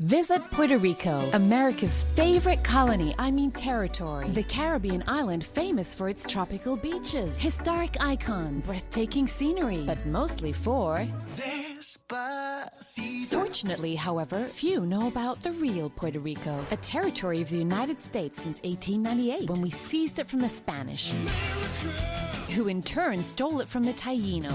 Visit Puerto Rico, America's favorite colony, territory. The Caribbean island famous for its tropical beaches, historic icons, breathtaking scenery, but mostly for... Fortunately, however, few know about the real Puerto Rico, a territory of the United States since 1898, when we seized it from the Spanish, who in turn stole it from the Taínos,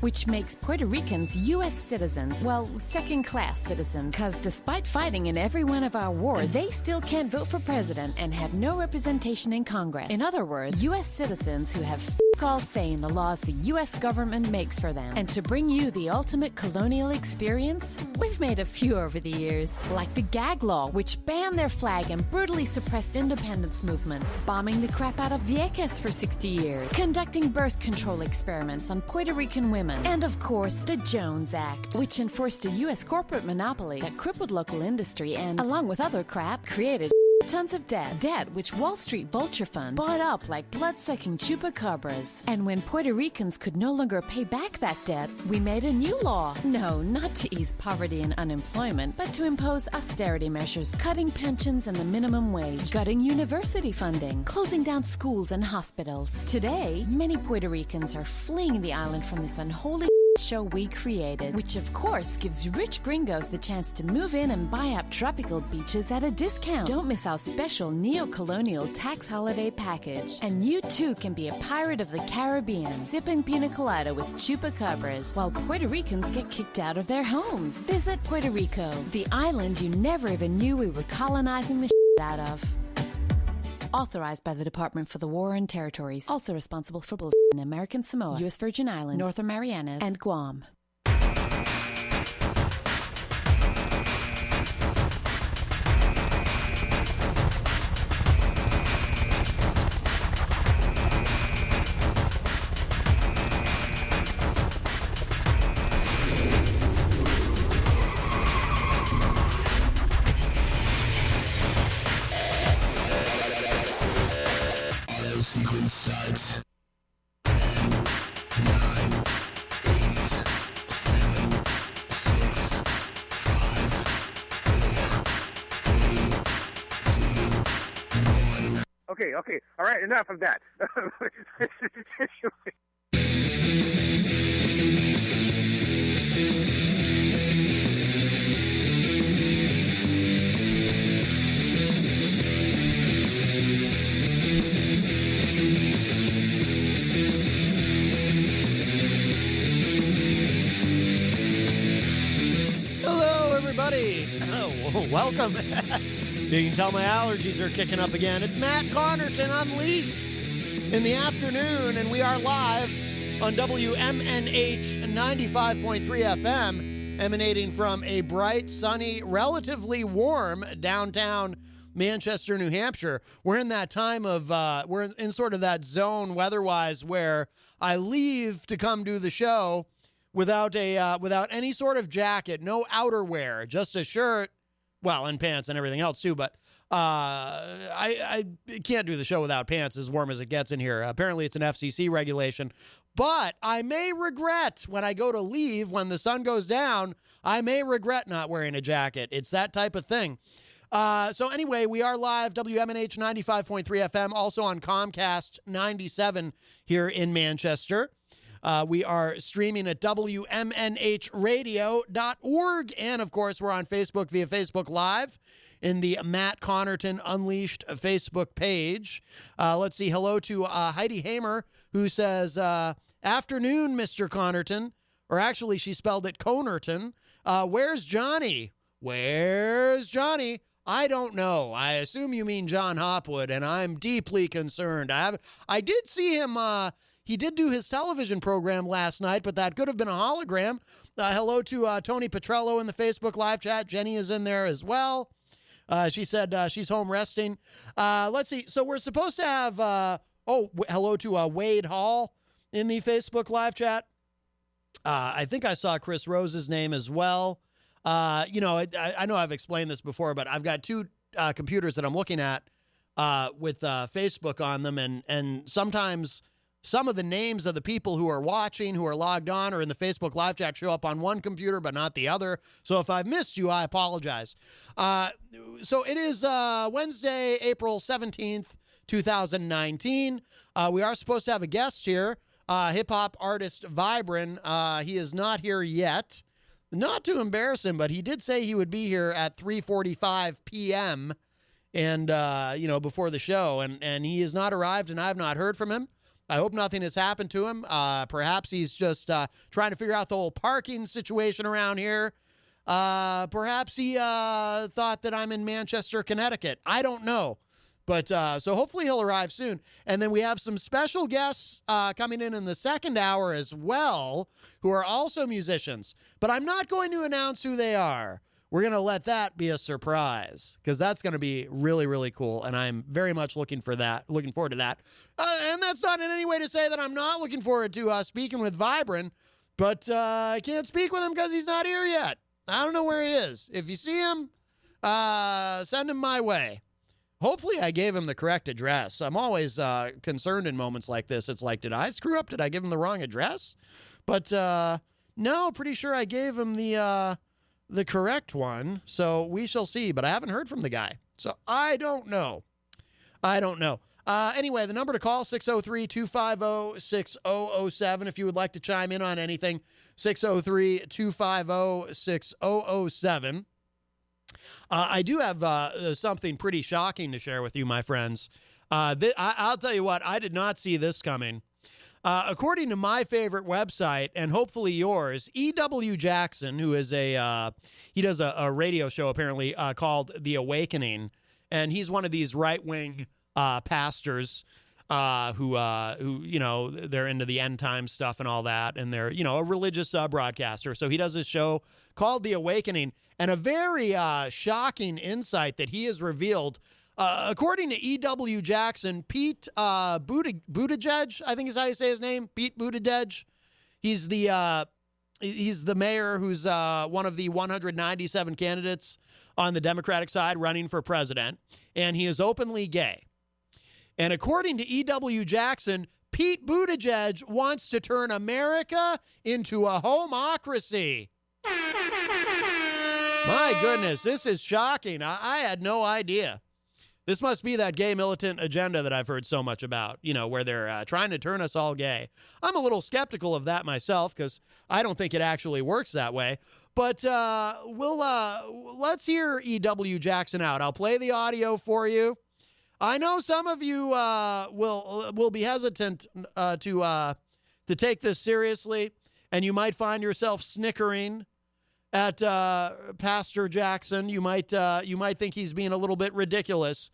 which makes Puerto Ricans U.S. citizens, well, second-class citizens, because despite fighting in every one of our wars, they still can't vote for president and have no representation in Congress. In other words, U.S. citizens who have all say in the laws the U.S. government makes for them. And to bring you the ultimate colonial experience, we've made a few over the years, like the gag law, which banned their flag and brutally suppressed independence movements, bombing the crap out of Vieques for 60 years, conducting birth control experiments on Puerto Rican women, and of course, the Jones Act, which enforced a U.S. corporate monopoly that crippled local industry and, along with other crap, created tons of debt which Wall Street vulture funds bought up like blood-sucking chupacabras. And when Puerto Ricans could no longer pay back that debt, we made a new law. No, not to ease poverty and unemployment, but to impose austerity measures, cutting pensions and the minimum wage, gutting university funding, closing down schools and hospitals. Today, many Puerto Ricans are fleeing the island from this unholy show we created, which of course gives rich gringos the chance to move in and buy up tropical beaches at a discount. Don't miss our special neo-colonial tax holiday package. And you too can be a pirate of the Caribbean, sipping pina colada with chupacabras, while Puerto Ricans get kicked out of their homes. Visit Puerto Rico, the island you never even knew we were colonizing the out of. Authorized by the Department for the War and Territories. Also responsible for bull in American Samoa, U.S. Virgin Islands, Northern Marianas, and Guam. Sequence starts. 10, 9, 8, 7, 6, 5, 4, 3, 2, 1. Okay. All right, enough of that. Hello, everybody. Oh, welcome. You can tell my allergies are kicking up again. It's Matt Connarton Unleashed in the afternoon, and we are live on WMNH 95.3 FM, emanating from a bright, sunny, relatively warm downtown Manchester, New Hampshire. We're in that time of, we're in sort of that zone weather-wise where I leave to come do the show without any sort of jacket, no outerwear, just a shirt, well, and pants and everything else too, but I can't do the show without pants, as warm as it gets in here. Apparently it's an FCC regulation, but I may regret when I go to leave, when the sun goes down, I may regret not wearing a jacket. It's that type of thing. So anyway, we are live, WMNH 95.3 FM, also on Comcast 97 here in Manchester. We are streaming at WMNHradio.org. And, of course, we're on Facebook via Facebook Live in the Matt Connarton Unleashed Facebook page. Let's see. Hello to Heidi Hamer, who says, afternoon, Mr. Connarton. Or actually, she spelled it Connarton. Where's Johnny? Where's Johnny? I don't know. I assume you mean John Hopwood, and I'm deeply concerned. I did see him... He did do his television program last night, but that could have been a hologram. Hello to Tony Petrello in the Facebook live chat. Jenny is in there as well. She said she's home resting. Let's see. So we're supposed to have, hello to Wade Hall in the Facebook live chat. I think I saw Chris Rose's name as well. I know I've explained this before, but I've got two computers that I'm looking at with Facebook on them, and sometimes some of the names of the people who are watching, who are logged on, or in the Facebook live chat show up on one computer but not the other. So if I've missed you, I apologize. So it is Wednesday, April 17th, 2019. We are supposed to have a guest here, hip-hop artist Vibran. He is not here yet. Not to embarrass him, but he did say he would be here at 3:45 p.m. and, before the show. And he has not arrived, and I have not heard from him. I hope nothing has happened to him. Perhaps he's just trying to figure out the whole parking situation around here. Perhaps he thought that I'm in Manchester, Connecticut. I don't know. But so hopefully he'll arrive soon. And then we have some special guests coming in the second hour as well, who are also musicians. But I'm not going to announce who they are. We're going to let that be a surprise, because that's going to be really, really cool. And I'm very much looking forward to that. And that's not in any way to say that I'm not looking forward to speaking with Vibran, but I can't speak with him because he's not here yet. I don't know where he is. If you see him, send him my way. Hopefully I gave him the correct address. I'm always concerned in moments like this. It's like, did I screw up? Did I give him the wrong address? But no, pretty sure I gave him the correct one. So we shall see. But I haven't heard from the guy. So I don't know. Anyway, the number to call, 603-250-6007. If you would like to chime in on anything, 603-250-6007. I do have something pretty shocking to share with you, my friends. I'll tell you what, I did not see this coming. According to my favorite website, and hopefully yours, E.W. Jackson, who is he does a radio show apparently called The Awakening, and he's one of these right-wing pastors who they're into the end time stuff and all that, and they're a religious broadcaster. So he does this show called The Awakening, and a very shocking insight that he has revealed. According to E.W. Jackson, Pete Buttigieg, I think is how you say his name, Pete Buttigieg. He's the mayor who's one of the 197 candidates on the Democratic side running for president, and he is openly gay. And according to E.W. Jackson, Pete Buttigieg wants to turn America into a homocracy. My goodness, this is shocking. I had no idea. This must be that gay militant agenda that I've heard so much about, where they're trying to turn us all gay. I'm a little skeptical of that myself because I don't think it actually works that way. But let's hear E.W. Jackson out. I'll play the audio for you. I know some of you will be hesitant to take this seriously, and you might find yourself snickering at Pastor Jackson. You might think he's being a little bit ridiculous,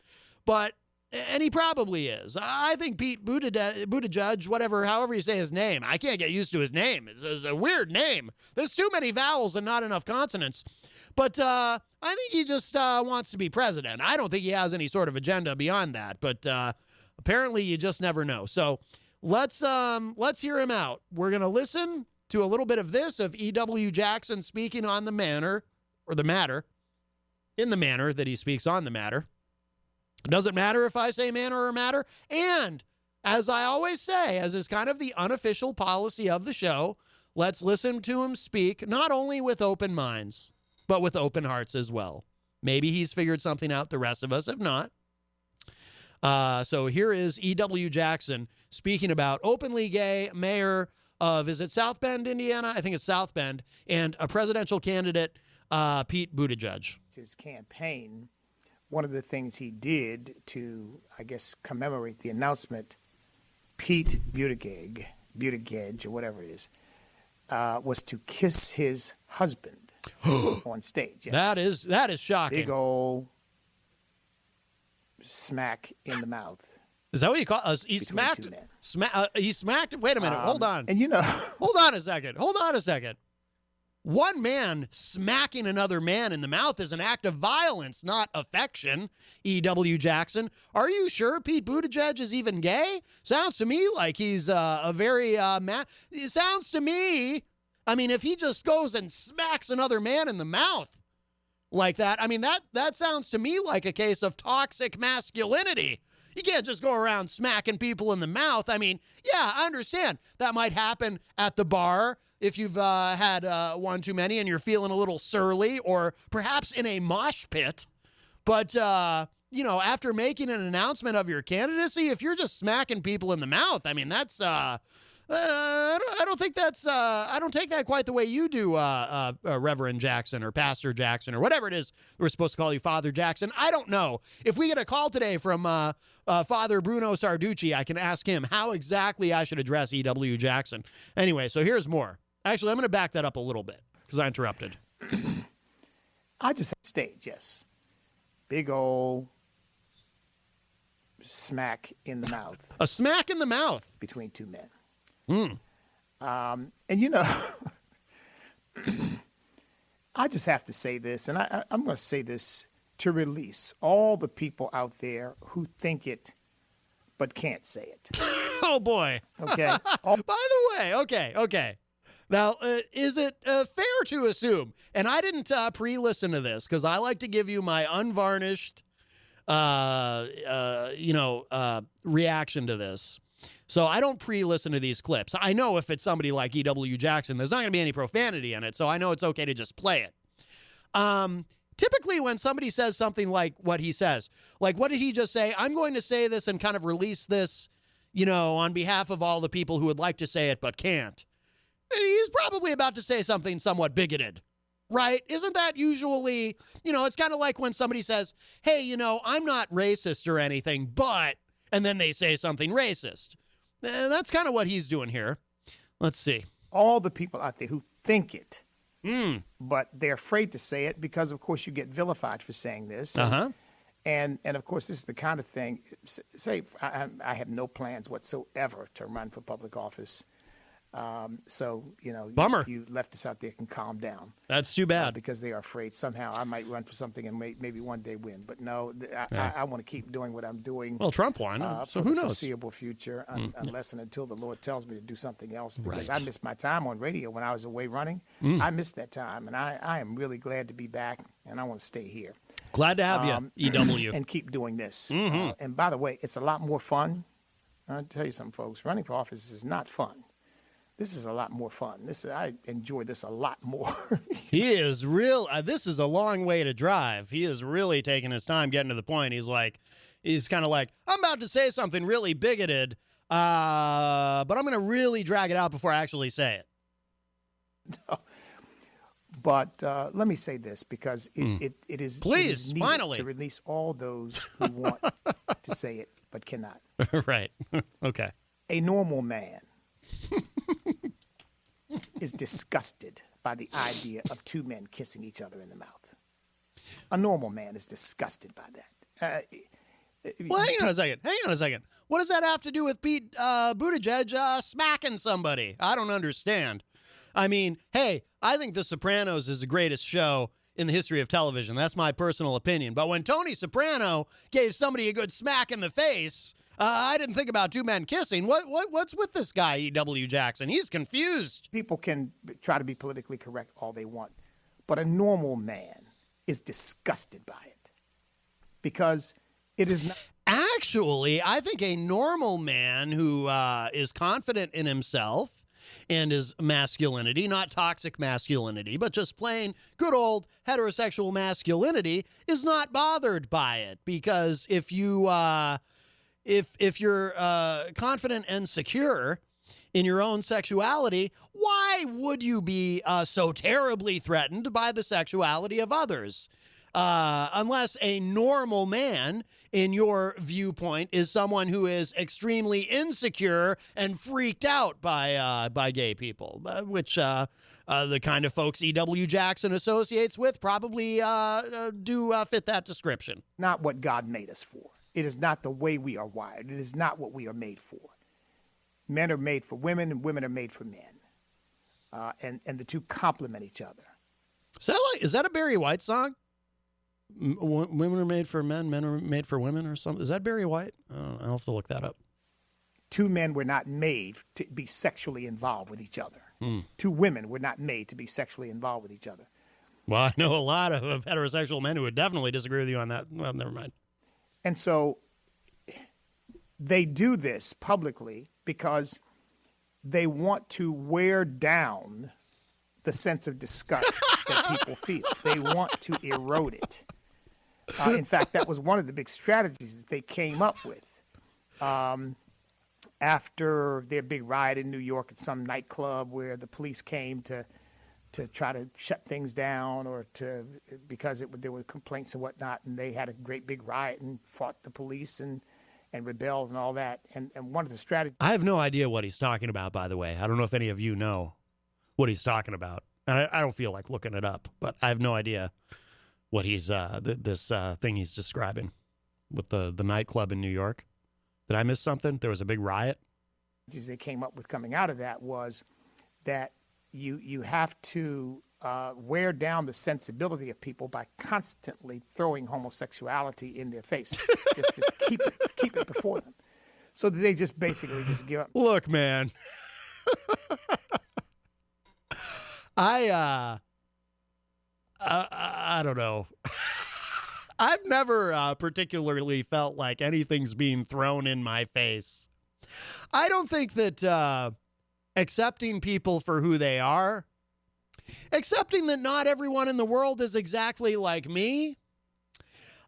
and he probably is. I think Pete Buttigieg, however you say his name, I can't get used to his name. It's a weird name. There's too many vowels and not enough consonants. But I think he just wants to be president. I don't think he has any sort of agenda beyond that. But apparently, you just never know. So let's hear him out. We're gonna listen to a little bit of this of E.W. Jackson speaking on the matter, in the manner that he speaks on the matter. It doesn't matter if I say manner or matter. And as I always say, as is kind of the unofficial policy of the show, let's listen to him speak, not only with open minds, but with open hearts as well. Maybe he's figured something out, the rest of us have not. So here is E.W. Jackson speaking about openly gay mayor of, is it South Bend, Indiana? I think it's South Bend, and a presidential candidate, Pete Buttigieg. His campaign, one of the things he did to, I guess, commemorate the announcement, Pete Buttigieg, or whatever it is, was to kiss his husband on stage. Yes. That is shocking. Big old smack in the mouth. Is that what you call it? He smacked. He smacked. Wait a minute. Hold on. And Hold on a second. One man smacking another man in the mouth is an act of violence, not affection. E.W. Jackson. Are you sure Pete Buttigieg is even gay? Sounds to me like he's a very It sounds to me. I mean, if he just goes and smacks another man in the mouth like that, I mean, that sounds to me like a case of toxic masculinity. You can't just go around smacking people in the mouth. I mean, yeah, I understand that might happen at the bar if you've had one too many and you're feeling a little surly, or perhaps in a mosh pit. But, after making an announcement of your candidacy, if you're just smacking people in the mouth, I mean, that's, I don't think that's, I don't take that quite the way you do, Reverend Jackson or Pastor Jackson or whatever it is we're supposed to call you, Father Jackson. I don't know. If we get a call today from Father Bruno Sarducci, I can ask him how exactly I should address E.W. Jackson. Anyway, so here's more. Actually, I'm going to back that up a little bit because I interrupted. I just had stage, yes. Big old smack in the mouth. A smack in the mouth. Between two men. Mm. I just have to say this, and I'm going to say this to release all the people out there who think it but can't say it. Oh, boy. Okay? By the way, okay. Now, is it fair to assume, and I didn't pre-listen to this because I like to give you my unvarnished, reaction to this. So I don't pre-listen to these clips. I know if it's somebody like E.W. Jackson, there's not going to be any profanity in it, so I know it's okay to just play it. Typically, when somebody says something like what he says, like what did he just say? I'm going to say this and kind of release this, on behalf of all the people who would like to say it but can't. He's probably about to say something somewhat bigoted, right? Isn't that usually, it's kind of like when somebody says, hey, I'm not racist or anything, but, and then they say something racist. That's kind of what he's doing here. Let's see. All the people out there who think it, but they're afraid to say it because, of course, you get vilified for saying this. Uh-huh. And of course, this is the kind of thing, say, I have no plans whatsoever to run for public office. Bummer. You leftists out there can calm down. That's too bad. Because they are afraid somehow I might run for something and maybe one day win. But no, I want to keep doing what I'm doing. Well, Trump won, so who knows? For the foreseeable future, unless and until the Lord tells me to do something else. Because I missed my time on radio when I was away running. I missed that time, and I am really glad to be back, and I want to stay here. Glad to have you, EW. And keep doing this. And by the way, it's a lot more fun. I'll tell you something, folks. Running for office is not fun. This is a lot more fun. I enjoy this a lot more. He is this is a long way to drive. He is really taking his time getting to the point. He's kind of like, I'm about to say something really bigoted, but I'm going to really drag it out before I actually say it. No. But let me say this, because it is needed finally to release all those who want to say it but cannot. Right. Okay. A normal man is disgusted by the idea of two men kissing each other in the mouth. A normal man is disgusted by that. Well, hang on a second. What does that have to do with Pete Buttigieg smacking somebody? I don't understand. I mean, hey, I think The Sopranos is the greatest show in the history of television. That's my personal opinion. But when Tony Soprano gave somebody a good smack in the face, I didn't think about two men kissing. What's with this guy, E.W. Jackson? He's confused. People can try to be politically correct all they want, but a normal man is disgusted by it because it is not. Actually, I think a normal man who is confident in himself and his masculinity, not toxic masculinity, but just plain good old heterosexual masculinity, is not bothered by it. Because if you're confident and secure in your own sexuality, why would you be so terribly threatened by the sexuality of others? Unless a normal man, in your viewpoint, is someone who is extremely insecure and freaked out by gay people, which the kind of folks E.W. Jackson associates with probably do fit that description. Not what God made us for. It is not the way we are wired. It is not what we are made for. Men are made for women, and women are made for men, and the two complement each other. Is that a Barry White song? Women are made for men are made for women, or something. Is that Barry White? I'll have to look that up. Two men were not made to be sexually involved with each other. Two women were not made to be sexually involved with each other. Well, I know a lot of heterosexual men who would definitely disagree with you on that. Well, never mind. And so they do this publicly because they want to wear down the sense of disgust that people feel. They want to erode it. In fact, that was one of the big strategies that they came up with. After their big riot in New York at some nightclub where the police came to try to shut things down or because there were complaints and whatnot, and they had a great big riot and fought the police and rebelled and all that. And one of the strategies... I have no idea what he's talking about, by the way. I don't know if any of you know what he's talking about. I don't feel like looking it up, but I have no idea what he's this thing he's describing with the nightclub in New York. Did I miss something? There was a big riot? They came up with coming out of that was that you have to wear down the sensibility of people by constantly throwing homosexuality in their faces. just keep it before them, so that they just basically just give up. Look, man, I don't know. I've never particularly felt like anything's being thrown in my face. I don't think that accepting people for who they are, accepting that not everyone in the world is exactly like me,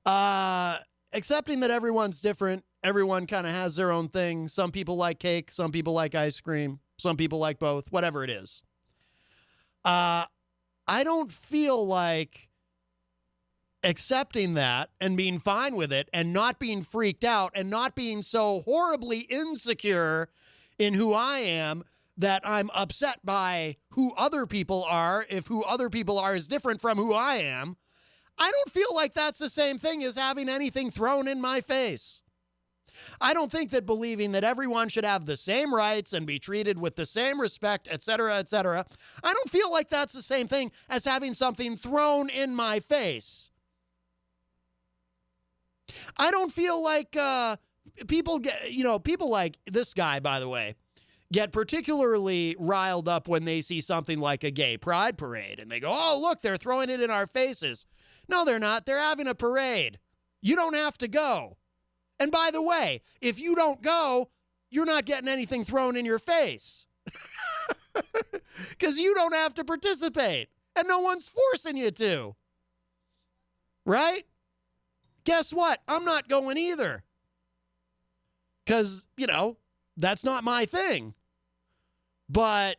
accepting that everyone's different, everyone kind of has their own thing. Some people like cake, some people like ice cream, some people like both, whatever it is. I don't feel like accepting that and being fine with it and not being freaked out and not being so horribly insecure in who I am that I'm upset by who other people are if who other people are is different from who I am. I don't feel like that's the same thing as having anything thrown in my face. I don't think that believing that everyone should have the same rights and be treated with the same respect, etc., etc., I don't feel like that's the same thing as having something thrown in my face. I don't feel like people like this guy, by the way, get particularly riled up when they see something like a gay pride parade and they go, oh, look, they're throwing it in our faces. No, they're not. They're having a parade. You don't have to go. And by the way, if you don't go, you're not getting anything thrown in your face because you don't have to participate and no one's forcing you to. Right? Guess what? I'm not going either. Because, that's not my thing. But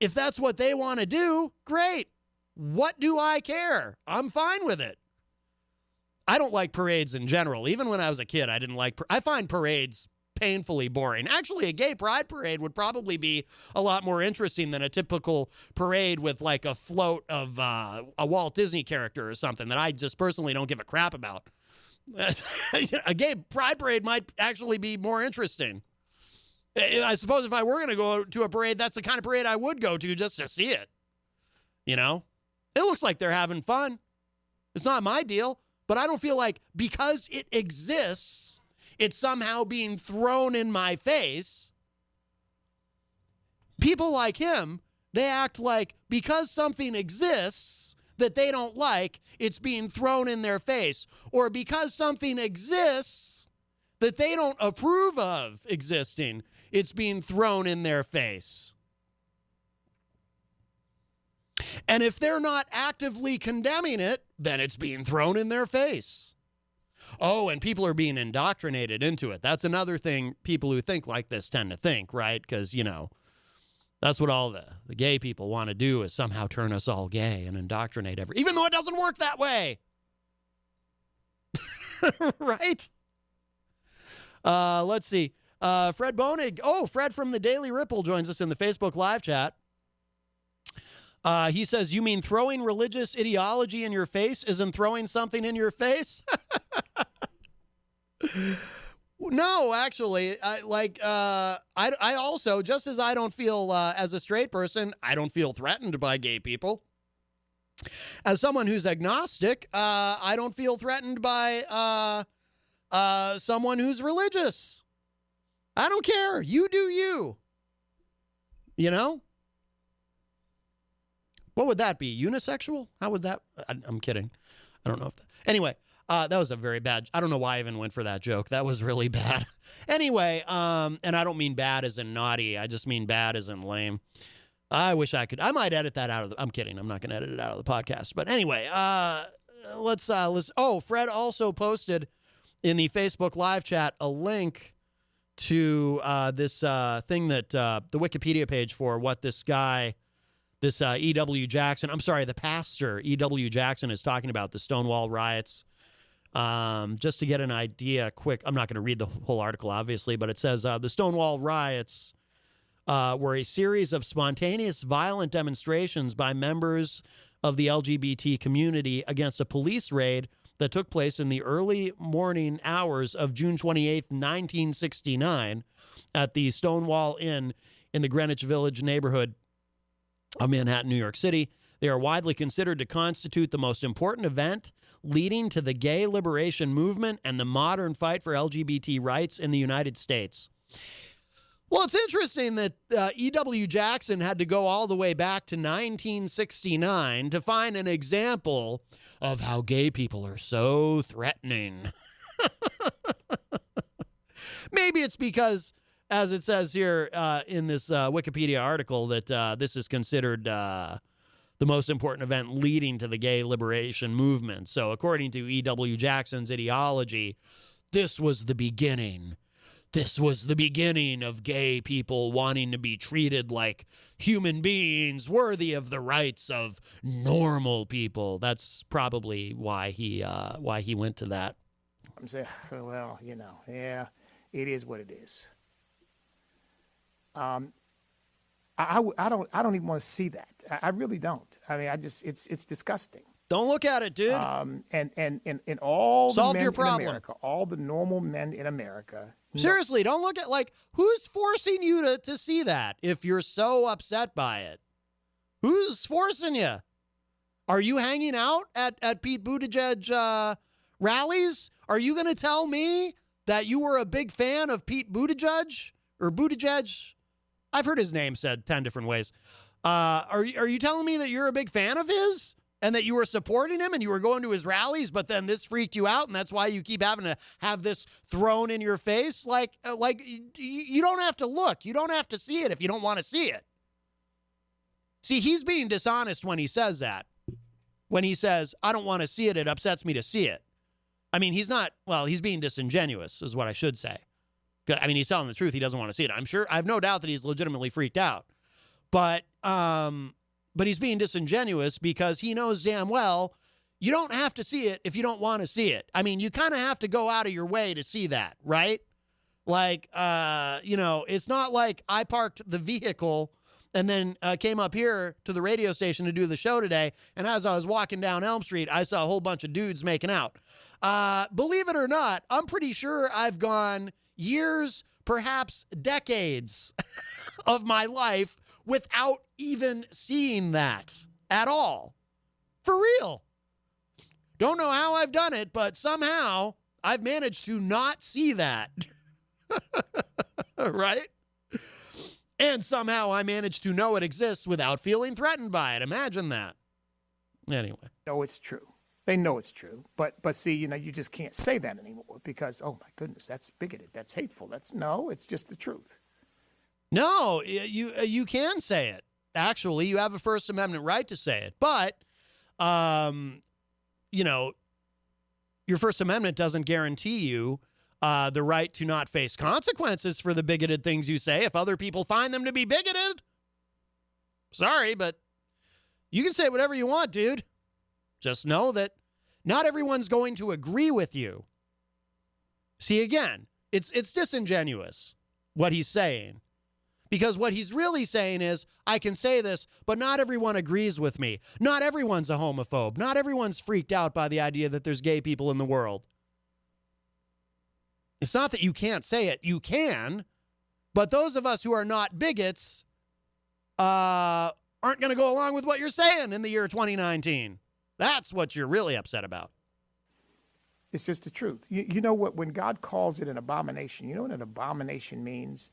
if that's what they want to do, great. What do I care? I'm fine with it. I don't like parades in general. Even when I was a kid, I find parades painfully boring. Actually, a gay pride parade would probably be a lot more interesting than a typical parade with like a float of a Walt Disney character or something that I just personally don't give a crap about. A gay pride parade might actually be more interesting. I suppose if I were going to go to a parade, that's the kind of parade I would go to just to see it. It looks like they're having fun. It's not my deal, but I don't feel like because it exists, it's somehow being thrown in my face. People like him, they act like because something exists that they don't like, it's being thrown in their face. Or because something exists that they don't approve of existing, it's being thrown in their face. And if they're not actively condemning it, then it's being thrown in their face. Oh, and people are being indoctrinated into it. That's another thing people who think like this tend to think, right? Because, that's what all the gay people want to do is somehow turn us all gay and indoctrinate even though it doesn't work that way. Right? Let's see. Fred Bonig. Oh, Fred from the Daily Ripple joins us in the Facebook live chat. He says, you mean throwing religious ideology in your face isn't throwing something in your face? No, actually, I also, just as I don't feel, as a straight person, I don't feel threatened by gay people. As someone who's agnostic, I don't feel threatened by someone who's religious. I don't care. You do you. What would that be? Unisexual? How would that? I'm kidding. I don't know if anyway, that was a very bad, I don't know why I even went for that joke. That was really bad. Anyway, and I don't mean bad as in naughty. I just mean bad as in lame. I wish I could. I might edit that out of I'm kidding. I'm not going to edit it out of the podcast. But anyway, let's Fred also posted in the Facebook live chat a link to this thing that the Wikipedia page for what this guy, this E.W. Jackson, I'm sorry, the pastor E.W. Jackson is talking about, the Stonewall riots. Just to get an idea quick, I'm not going to read the whole article, obviously, but it says the Stonewall riots were a series of spontaneous violent demonstrations by members of the LGBT community against a police raid that took place in the early morning hours of June 28, 1969, at the Stonewall Inn in the Greenwich Village neighborhood of Manhattan, New York City. They are widely considered to constitute the most important event leading to the gay liberation movement and the modern fight for LGBT rights in the United States. Well, it's interesting that E.W. Jackson had to go all the way back to 1969 to find an example of how gay people are so threatening. Maybe it's because, as it says here in this Wikipedia article, that this is considered the most important event leading to the gay liberation movement. So according to E.W. Jackson's ideology, this was the beginning. This was the beginning of gay people wanting to be treated like human beings worthy of the rights of normal people. That's probably why he went to that. I'm saying, well, yeah, it is what it is. I don't even want to see that. I really don't. I mean, it's disgusting. Don't look at it, dude. And all Solve the men your in problem. America, all the normal men in America. Seriously, don't look at, who's forcing you to see that if you're so upset by it? Who's forcing you? Are you hanging out at Pete Buttigieg rallies? Are you going to tell me that you were a big fan of Pete Buttigieg or Buttigieg? I've heard his name said 10 different ways. Are you telling me that you're a big fan of his? And that you were supporting him and you were going to his rallies, but then this freaked you out, and that's why you keep having to have this thrown in your face? Like you don't have to look. You don't have to see it if you don't want to see it. See, he's being dishonest when he says that. When he says, I don't want to see it, it upsets me to see it. I mean, he's being disingenuous is what I should say. I mean, he's telling the truth. He doesn't want to see it. I have no doubt that he's legitimately freaked out. But he's being disingenuous because he knows damn well you don't have to see it if you don't want to see it. I mean, you kind of have to go out of your way to see that, right? It's not like I parked the vehicle and then came up here to the radio station to do the show today, and as I was walking down Elm Street, I saw a whole bunch of dudes making out. Believe it or not, I'm pretty sure I've gone years, perhaps decades of my life without even seeing that at all. For real. Don't know how I've done it, but somehow I've managed to not see that. Right? And somehow I managed to know it exists without feeling threatened by it. Imagine that. Anyway. No, it's true. They know it's true. But see, you just can't say that anymore because, oh my goodness, that's bigoted. That's hateful. It's just the truth. No, you can say it. Actually, you have a First Amendment right to say it. But, your First Amendment doesn't guarantee you the right to not face consequences for the bigoted things you say if other people find them to be bigoted. Sorry, but you can say whatever you want, dude. Just know that not everyone's going to agree with you. See, again, it's disingenuous what he's saying. Because what he's really saying is, I can say this, but not everyone agrees with me. Not everyone's a homophobe. Not everyone's freaked out by the idea that there's gay people in the world. It's not that you can't say it. You can. But those of us who are not bigots aren't going to go along with what you're saying in the year 2019. That's what you're really upset about. It's just the truth. You know what? When God calls it an abomination, you know what an abomination means?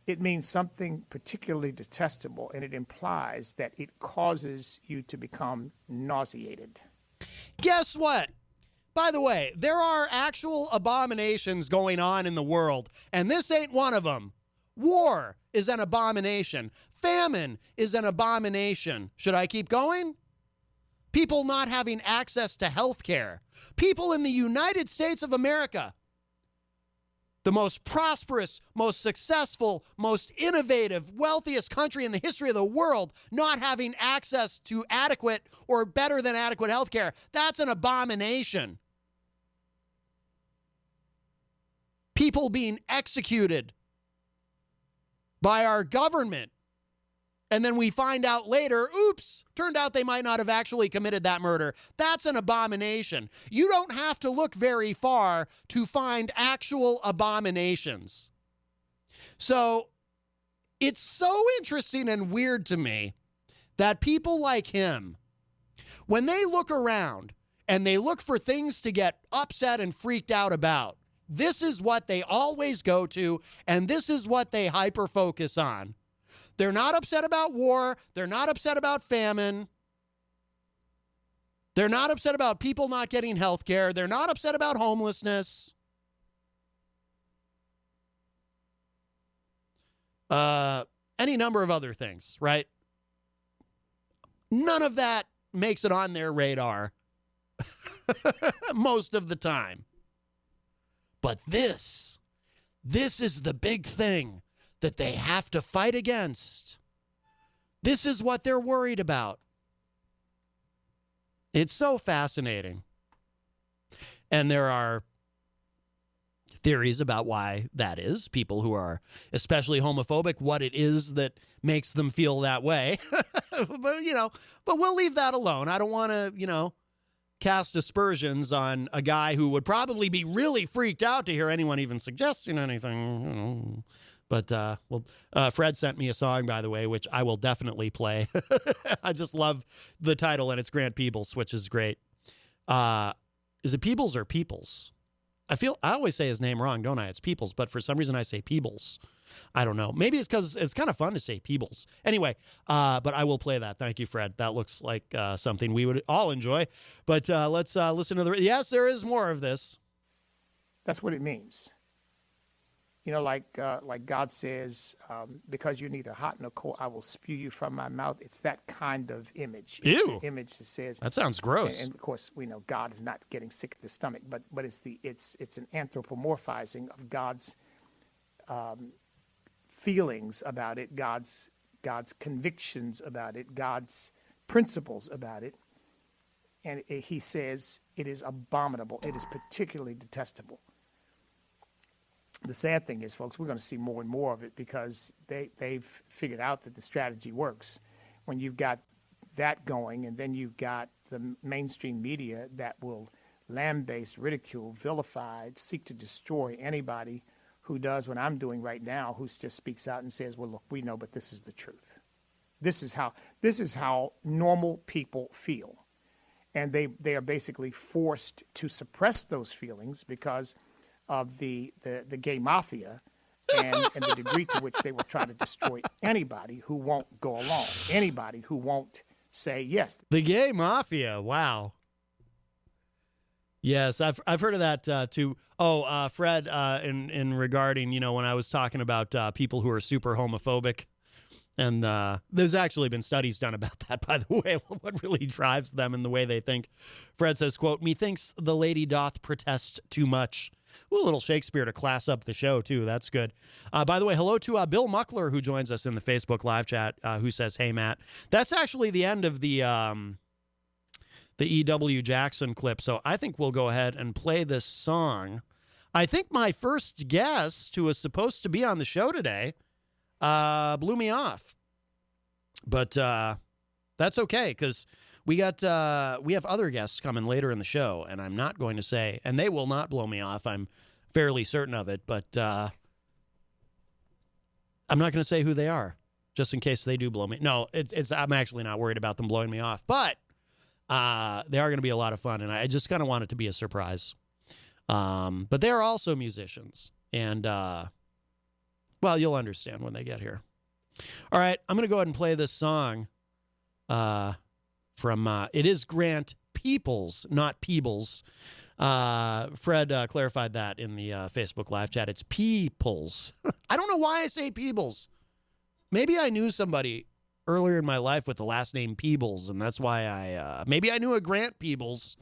It means something particularly detestable, and it implies that it causes you to become nauseated. Guess what? By the way, there are actual abominations going on in the world, and this ain't one of them. War is an abomination. Famine is an abomination. Should I keep going? People not having access to health care. People in the United States of America, the most prosperous, most successful, most innovative, wealthiest country in the history of the world, not having access to adequate or better than adequate health care. That's an abomination. People being executed by our government. And then we find out later, oops, turned out they might not have actually committed that murder. That's an abomination. You don't have to look very far to find actual abominations. So it's so interesting and weird to me that people like him, when they look around and they look for things to get upset and freaked out about, this is what they always go to, and this is what they hyper-focus on. They're not upset about war. They're not upset about famine. They're not upset about people not getting health care. They're not upset about homelessness. Any number of other things, right? None of that makes it on their radar most of the time. But this is the big thing that they have to fight against. This is what they're worried about. It's so fascinating. And there are theories about why that is. People who are especially homophobic, what it is that makes them feel that way. But we'll leave that alone. I don't want to, cast aspersions on a guy who would probably be really freaked out to hear anyone even suggesting anything. But Fred sent me a song, by the way, which I will definitely play. I just love the title, and it's Grant Peebles, which is great. Is it Peebles or Peoples? I always say his name wrong, don't I? It's Peoples, but for some reason I say Peebles. I don't know. Maybe it's because it's kind of fun to say Peebles. Anyway, but I will play that. Thank you, Fred. That looks like something we would all enjoy. But let's listen to the... Yes, there is more of this. That's what it means. Like God says, because you're neither hot nor cold, I will spew you from my mouth. It's that kind of image. It's Ew. the image that says... That sounds gross. And of course, we know God is not getting sick at the stomach, but it's an anthropomorphizing of God's feelings about it, God's convictions about it, God's principles about it. And he says it is abominable. It is particularly detestable. The sad thing is, folks, we're going to see more and more of it because they've figured out that the strategy works. When you've got that going, and then you've got the mainstream media that will lambaste, ridicule, vilify, seek to destroy anybody who does what I'm doing right now, who just speaks out and says, well, look, we know, but this is the truth. This is how normal people feel. And they are basically forced to suppress those feelings because of the gay mafia and the degree to which they will try to destroy anybody who won't go along, anybody who won't say yes. The gay mafia, wow. Yes, I've heard of that too. Oh, Fred, in regarding, when I was talking about people who are super homophobic, and there's actually been studies done about that, by the way, what really drives them and the way they think. Fred says, quote, "Methinks the lady doth protest too much." Ooh, a little Shakespeare to class up the show, too. That's good. By the way, hello to Bill Muckler, who joins us in the Facebook live chat, who says, "Hey, Matt." That's actually the end of the E.W. Jackson clip, so I think we'll go ahead and play this song. I think my first guest, who was supposed to be on the show today, blew me off. But that's okay, because we have other guests coming later in the show, and I'm not going to say, and they will not blow me off. I'm fairly certain of it, but I'm not going to say who they are, just in case they do blow me. No, I'm actually not worried about them blowing me off, but they are going to be a lot of fun, and I just kind of want it to be a surprise. But they are also musicians, and well, you'll understand when they get here. All right, I'm going to go ahead and play this song from it is Grant Peoples, not Peebles. Fred clarified that in the Facebook live chat. It's Peoples. I don't know why I say Peebles. Maybe I knew somebody earlier in my life with the last name Peebles, and that's why maybe I knew a Grant Peebles,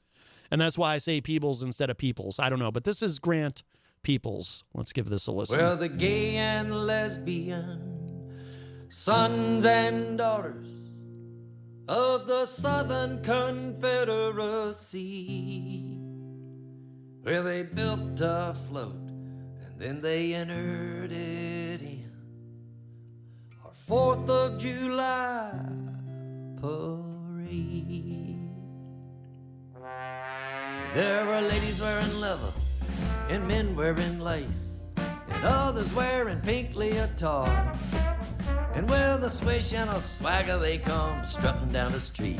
and that's why I say Peebles instead of Peoples. I don't know, but this is Grant Peoples. Let's give this a listen. Well, the gay and lesbian sons and daughters of the Southern Confederacy, where they built a float and then they entered it in our 4th of July parade. There were ladies wearing leather and men wearing lace and others wearing pink leotard, and with a swish and a swagger they come strutting down the street,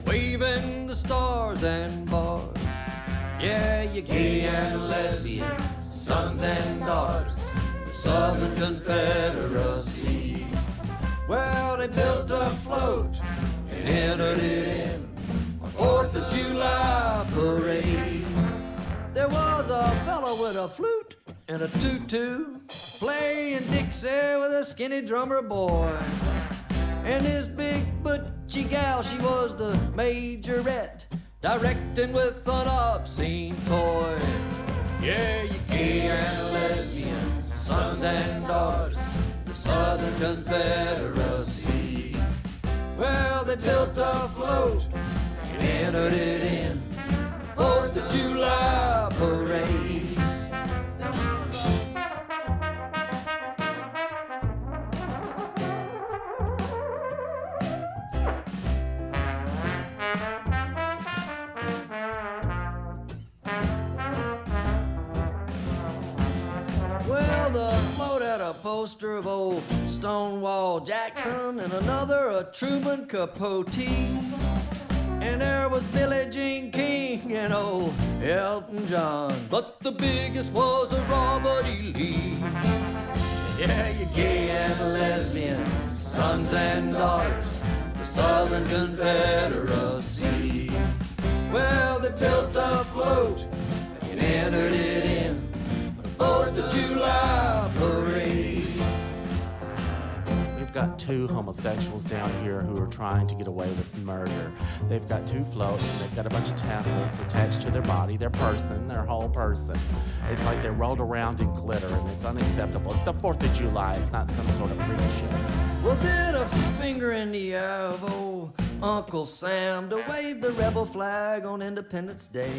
waving the stars and bars. Yeah, you gay and lesbian sons and daughters, the Southern Confederacy. Well, they built a float and entered it in our 4th of July parade. There was a fellow with a flute and a tutu playing Dixie with a skinny drummer boy, and his big butchy gal, she was the majorette, directing with an obscene toy. Yeah, you gay and lesbian sons and daughters, the Southern Confederacy. Well, they built a float and entered it in 4th of July parade. Well, the float had a poster of old Stonewall Jackson and another of Truman Capote. And there was Billie Jean King and old Elton John, but the biggest was a Robert E. Lee. Yeah, you gay and lesbian sons and daughters, the Southern Confederacy. Well, they built a float and entered it in the 4th of July parade. We've got 2 homosexuals down here who are trying to get away with murder. They've got 2 floats and they've got a bunch of tassels attached to their body, their person, their whole person. It's like they're rolled around in glitter and it's unacceptable. It's the 4th of July. It's not some sort of freak show. Was it a finger in the eye of old Uncle Sam to wave the rebel flag on Independence Day?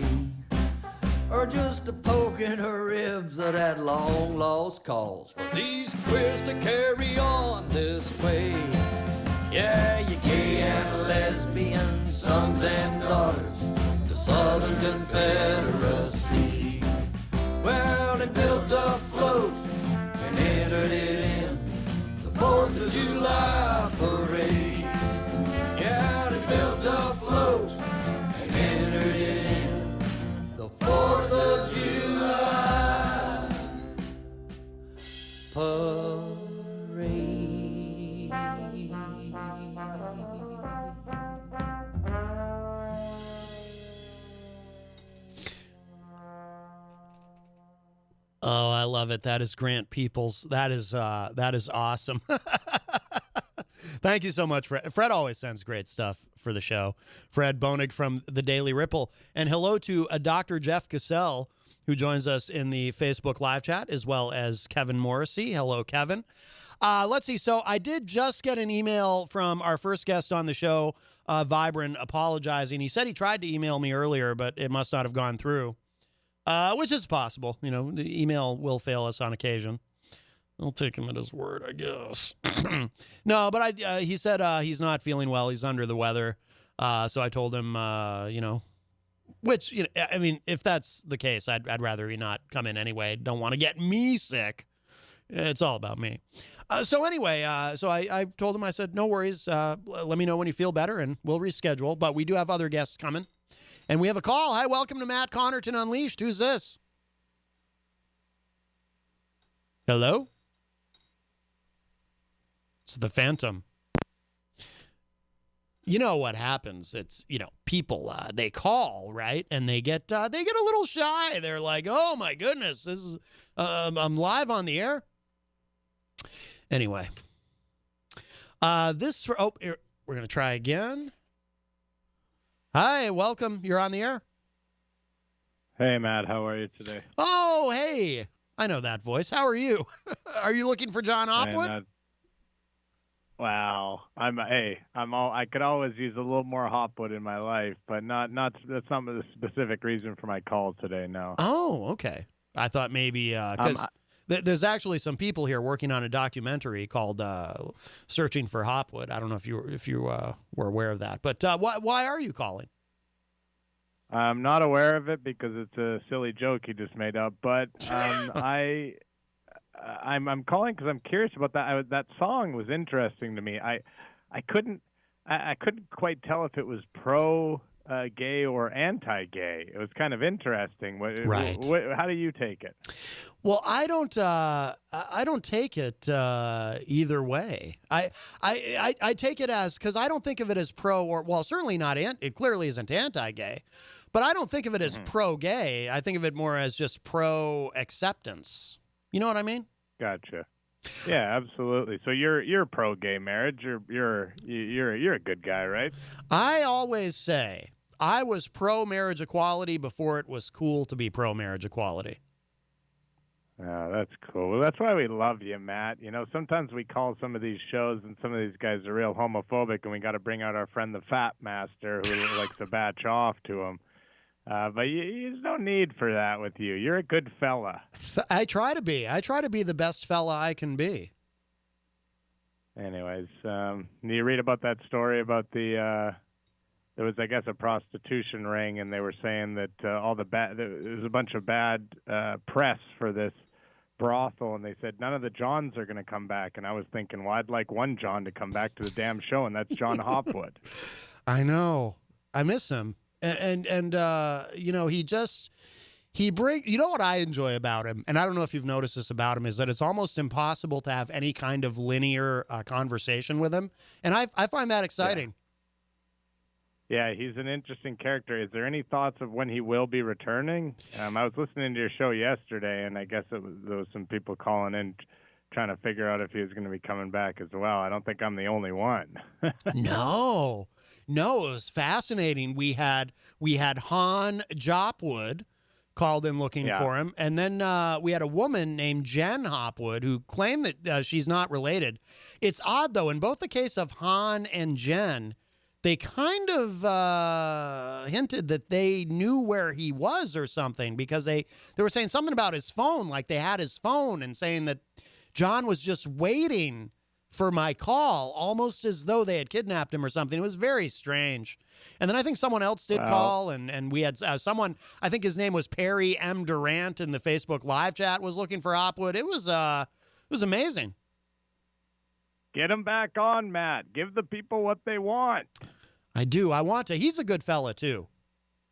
Or just a poke in her ribs of that long lost cause for these queers to carry on this way? Yeah, you gay and lesbian sons and daughters, the Southern Confederacy. Well, they built a float and entered it in the 4th of July parade. Yeah, they built a float and entered it in the 4th of July parade. Oh, I love it. That is Grant Peoples. That is awesome. Thank you so much, Fred. Fred always sends great stuff for the show. Fred Bonig from the Daily Ripple. And hello to Dr. Jeff Cassell, who joins us in the Facebook live chat, as well as Kevin Morrissey. Hello, Kevin. Let's see. So I did just get an email from our first guest on the show, Vibrant, apologizing. He said he tried to email me earlier, but it must not have gone through, which is possible. You know, the email will fail us on occasion. I'll take him at his word, I guess. No, but he said he's not feeling well. He's under the weather. So I told him, which, I mean, if that's the case, I'd rather he not come in anyway. Don't want to get me sick. It's all about me. So anyway, I told him, I said, no worries. Let me know when you feel better and we'll reschedule. But we do have other guests coming. And we have a call. Hi, welcome to Matt Connarton Unleashed. Who's this? Hello? It's the Phantom. You know what happens? It's, people, they call, right? And they get a little shy. They're like, oh my goodness, this is, I'm live on the air. Anyway, we're going to try again. Hi, welcome. You're on the air. Hey, Matt. How are you today? Oh, hey. I know that voice. How are you? Are you looking for John Hopwood? Wow. I could always use a little more Hopwood in my life, but that's not the specific reason for my call today, no. Oh, okay. I thought maybe because there's actually some people here working on a documentary called "Searching for Hopwood." I don't know if you were aware of that, but why are you calling? I'm not aware of it because it's a silly joke he just made up. But I'm calling because I'm curious about that. That song was interesting to me. I couldn't quite tell if it was pro gay or anti-gay. It was kind of interesting. Right. How do you take it? Well, I don't take it either way. I take it as, because I don't think of it as pro or, well, certainly not, it clearly isn't anti-gay, but I don't think of it as pro-gay. I think of it more as just pro-acceptance. You know what I mean? Gotcha. Yeah, absolutely. So you're pro-gay marriage. You're a good guy, right? I always say I was pro-marriage equality before it was cool to be pro-marriage equality. Oh, that's cool. Well, that's why we love you, Matt. Sometimes we call some of these shows and some of these guys are real homophobic, and we got to bring out our friend the Fat Master who likes to batch off to him. But there's no need for that with you. You're a good fella. I try to be. I try to be the best fella I can be. Anyways, you read about that story about there was, I guess, a prostitution ring, and they were saying that there was a bunch of bad press for this brothel, and they said none of the Johns are going to come back. And I was thinking, well, I'd like one John to come back to the damn show, and that's John Hopwood. I know. I miss him. And he brings, you know what I enjoy about him, and I don't know if you've noticed this about him, is that it's almost impossible to have any kind of linear conversation with him. And I find that exciting. Yeah, he's an interesting character. Is there any thoughts of when he will be returning? I was listening to your show yesterday, and I guess there was some people calling in trying to figure out if he was going to be coming back as well. I don't think I'm the only one. No, it was fascinating. We had Han Jopwood called in looking for him, and then we had a woman named Jen Hopwood who claimed that she's not related. It's odd, though, in both the case of Han and Jen, they kind of hinted that they knew where he was or something, because they were saying something about his phone, like they had his phone, and saying that John was just waiting for my call, almost as though they had kidnapped him or something. It was very strange. And then I think someone else did call, and we had someone, I think his name was Perry M. Durant, in the Facebook live chat, was looking for Hopwood. It was amazing. Get him back on, Matt. Give the people what they want. I do. I want to. He's a good fella, too.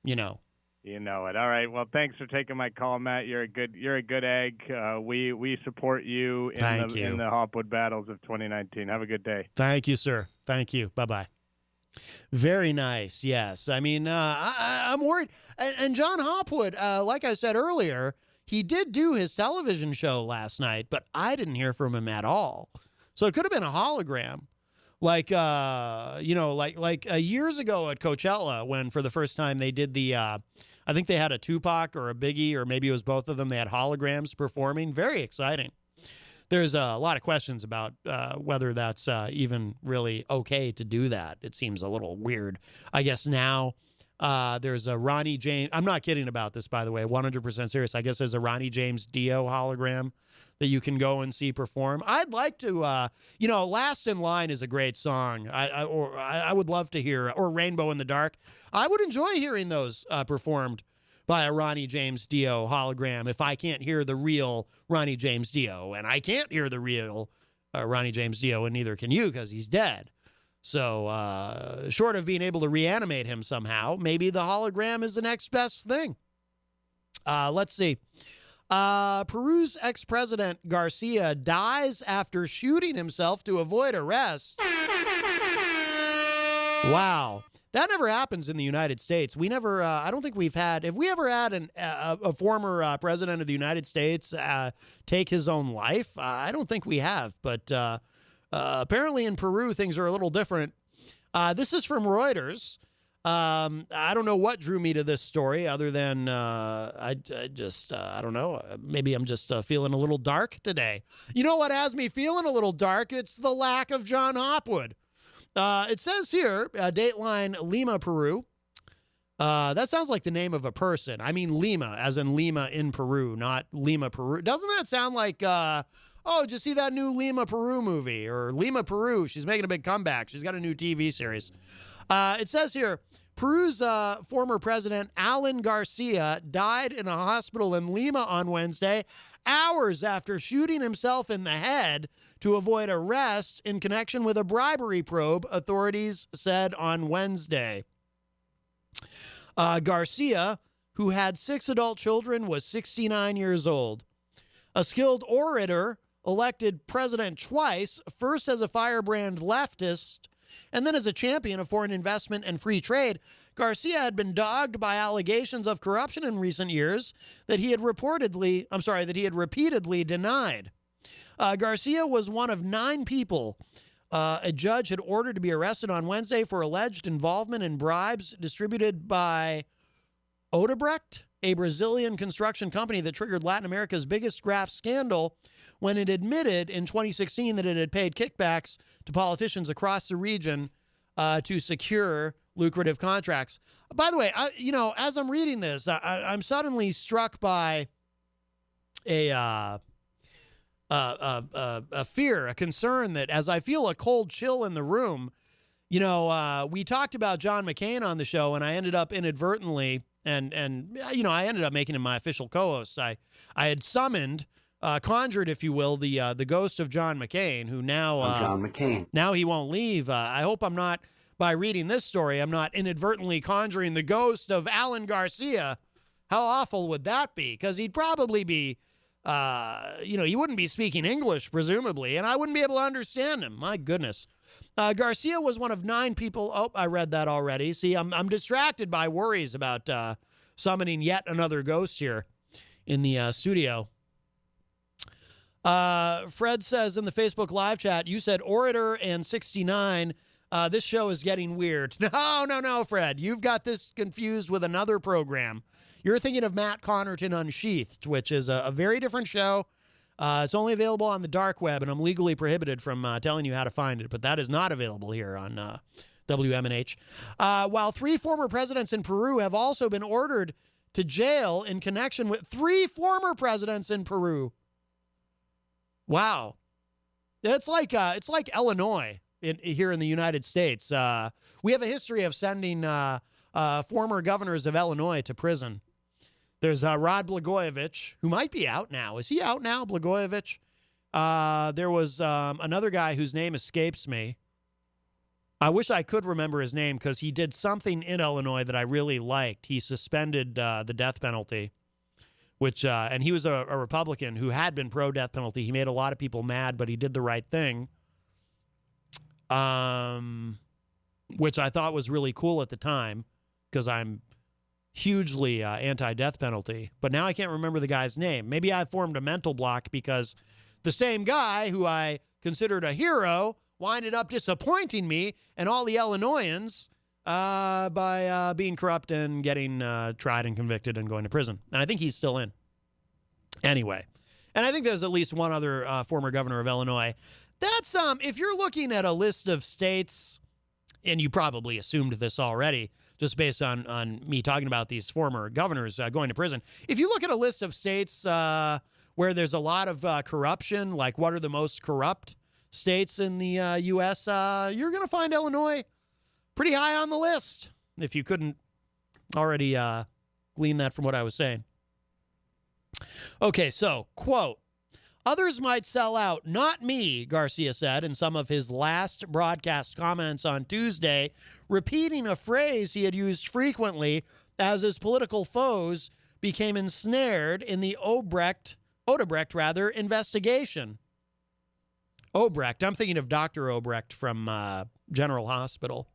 You know it. All right. Well, thanks for taking my call, Matt. You're a good egg. We support you in the Hopwood battles of 2019. Have a good day. Thank you, sir. Thank you. Bye-bye. Very nice. Yes. I mean, I'm worried. And John Hopwood, like I said earlier, he did do his television show last night, but I didn't hear from him at all. So it could have been a hologram. Like, like years ago at Coachella, when for the first time they did I think they had a Tupac or a Biggie, or maybe it was both of them. They had holograms performing. Very exciting. There's a lot of questions about whether that's even really okay to do that. It seems a little weird. I guess now there's a Ronnie James. I'm not kidding about this, by the way. 100% serious. I guess there's a Ronnie James Dio hologram that you can go and see perform. I'd like to, Last in Line is a great song. I would love to hear, or Rainbow in the Dark. I would enjoy hearing those performed by a Ronnie James Dio hologram if I can't hear the real Ronnie James Dio. And I can't hear the real Ronnie James Dio, and neither can you, because he's dead. So short of being able to reanimate him somehow, maybe the hologram is the next best thing. Let's see. Peru's ex-president Garcia dies after shooting himself to avoid arrest. Wow. That never happens in the United States. We never, I don't think we've had, have we ever had a former president of the United States take his own life? I don't think we have, but apparently in Peru, things are a little different. This is from Reuters. I don't know what drew me to this story other than I don't know. Maybe I'm just feeling a little dark today. You know what has me feeling a little dark? It's the lack of John Hopwood. It says here, Dateline Lima, Peru. That sounds like the name of a person. I mean Lima, as in Lima in Peru, not Lima, Peru. Doesn't that sound like, did you see that new Lima, Peru movie? Or Lima, Peru, she's making a big comeback. She's got a new TV series. It says here, Peru's former president, Alan Garcia, died in a hospital in Lima on Wednesday, hours after shooting himself in the head to avoid arrest in connection with a bribery probe, authorities said on Wednesday. Garcia, who had 6 adult children, was 69 years old. A skilled orator, elected president twice, first as a firebrand leftist and then as a champion of foreign investment and free trade, Garcia had been dogged by allegations of corruption in recent years that he had repeatedly denied. Garcia was one of 9 people a judge had ordered to be arrested on Wednesday for alleged involvement in bribes distributed by Odebrecht, a Brazilian construction company that triggered Latin America's biggest graft scandal when it admitted in 2016 that it had paid kickbacks to politicians across the region to secure lucrative contracts. By the way, as I'm reading this, I'm suddenly struck by a fear, a concern that as I feel a cold chill in the room, we talked about John McCain on the show, and I ended up inadvertently, and I ended up making him my official co-host. I had summoned, conjured, if you will, the ghost of John McCain, who now John McCain. Now he won't leave. I hope I'm not, by reading this story, I'm not inadvertently conjuring the ghost of Alan Garcia. How awful would that be? Because he'd probably be, he wouldn't be speaking English, presumably, and I wouldn't be able to understand him. My goodness. Garcia was one of 9 people. Oh, I read that already. See, I'm distracted by worries about summoning yet another ghost here in the studio. Fred says in the Facebook live chat, you said orator and 69. This show is getting weird. No, Fred. You've got this confused with another program. You're thinking of Matt Connarton Unsheathed, which is a very different show. It's only available on the dark web, and I'm legally prohibited from telling you how to find it, but that is not available here on WMNH. While 3 former presidents in Peru have also been ordered to jail in connection with 3 former presidents in Peru. Wow. It's like Illinois here in the United States. We have a history of sending former governors of Illinois to prison. There's Rod Blagojevich, who might be out now. Is he out now, Blagojevich? There was another guy whose name escapes me. I wish I could remember his name because he did something in Illinois that I really liked. He suspended the death penalty, and he was a Republican who had been pro-death penalty. He made a lot of people mad, but he did the right thing, which I thought was really cool at the time because I'm hugely anti-death penalty, but now I can't remember the guy's name. Maybe I formed a mental block because the same guy who I considered a hero winded up disappointing me and all the Illinoisans by being corrupt and getting tried and convicted and going to prison. And I think he's still in. Anyway, and I think there's at least one other former governor of Illinois. That's if you're looking at a list of states, and you probably assumed this already, just based on me talking about these former governors going to prison. If you look at a list of states where there's a lot of corruption, like what are the most corrupt states in the U.S., you're going to find Illinois pretty high on the list, if you couldn't already glean that from what I was saying. Okay, so, quote, others might sell out, not me, Garcia said in some of his last broadcast comments on Tuesday, repeating a phrase he had used frequently as his political foes became ensnared in the Odebrecht investigation. Obrecht, I'm thinking of Dr. Obrecht from General Hospital.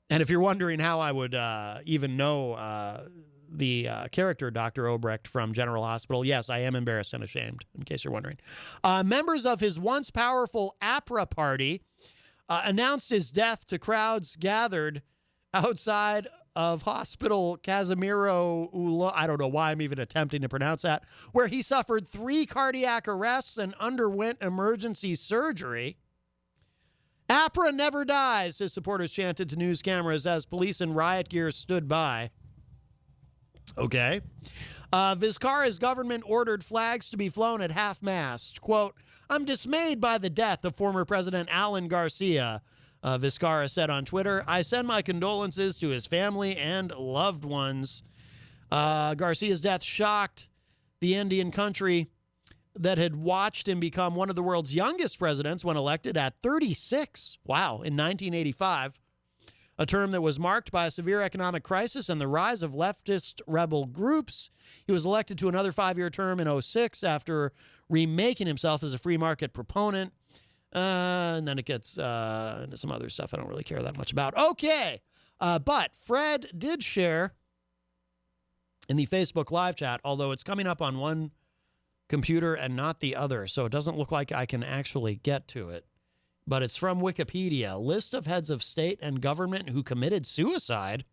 And if you're wondering how I would even know the character Dr. Obrecht from General Hospital, yes, I am embarrassed and ashamed, in case you're wondering. Members of his once powerful APRA party announced his death to crowds gathered outside of Hospital Casimiro Ulo, I don't know why I'm even attempting to pronounce that, where he suffered 3 cardiac arrests and underwent emergency surgery. APRA never dies, his supporters chanted to news cameras as police in riot gear stood by. Okay. Vizcarra's government ordered flags to be flown at half-mast. Quote, I'm dismayed by the death of former President Alan Garcia, Vizcarra said on Twitter. I send my condolences to his family and loved ones. Garcia's death shocked the Indian country that had watched him become one of the world's youngest presidents when elected at 36. Wow, in 1985. A term that was marked by a severe economic crisis and the rise of leftist rebel groups. He was elected to another 5-year term in 2006 after remaking himself as a free market proponent. And then it gets into some other stuff I don't really care that much about. Okay, but Fred did share in the Facebook live chat, although it's coming up on one computer and not the other, so it doesn't look like I can actually get to it. But it's from Wikipedia. List of heads of state and government who committed suicide.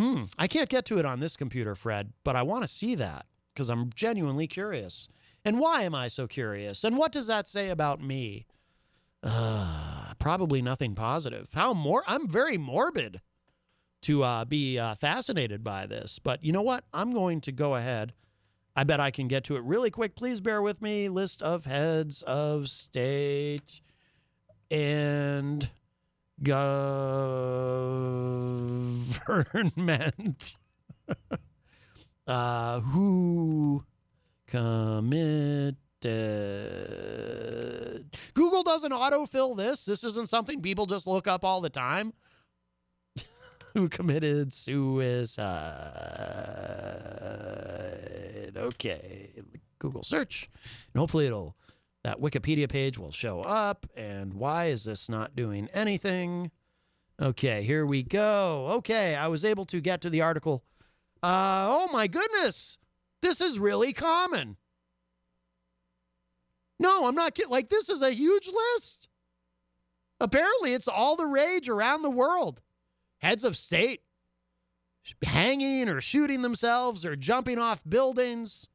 I can't get to it on this computer, Fred, but I want to see that because I'm genuinely curious. And why am I so curious? And what does that say about me? Probably nothing positive. I'm very morbid to be fascinated by this. But you know what? I'm going to go ahead. I bet I can get to it really quick. Please bear with me. List of heads of state and government who committed. Google doesn't autofill this. This isn't something people just look up all the time. Who committed suicide. Okay, Google search, and hopefully that Wikipedia page will show up. And why is this not doing anything? Okay, here we go. Okay, I was able to get to the article. Oh my goodness, this is really common. No, I'm not kidding. Like, this is a huge list. Apparently, it's all the rage around the world. Heads of state hanging or shooting themselves or jumping off buildings.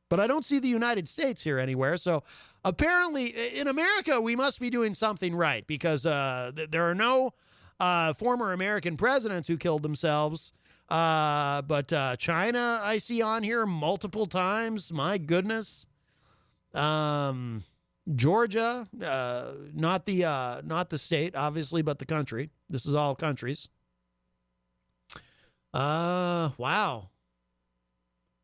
But I don't see the United States here anywhere. So apparently in America, we must be doing something right because there are no former American presidents who killed themselves. But China, I see on here multiple times. My goodness. Georgia, not the state, obviously, but the country. This is all countries. Wow.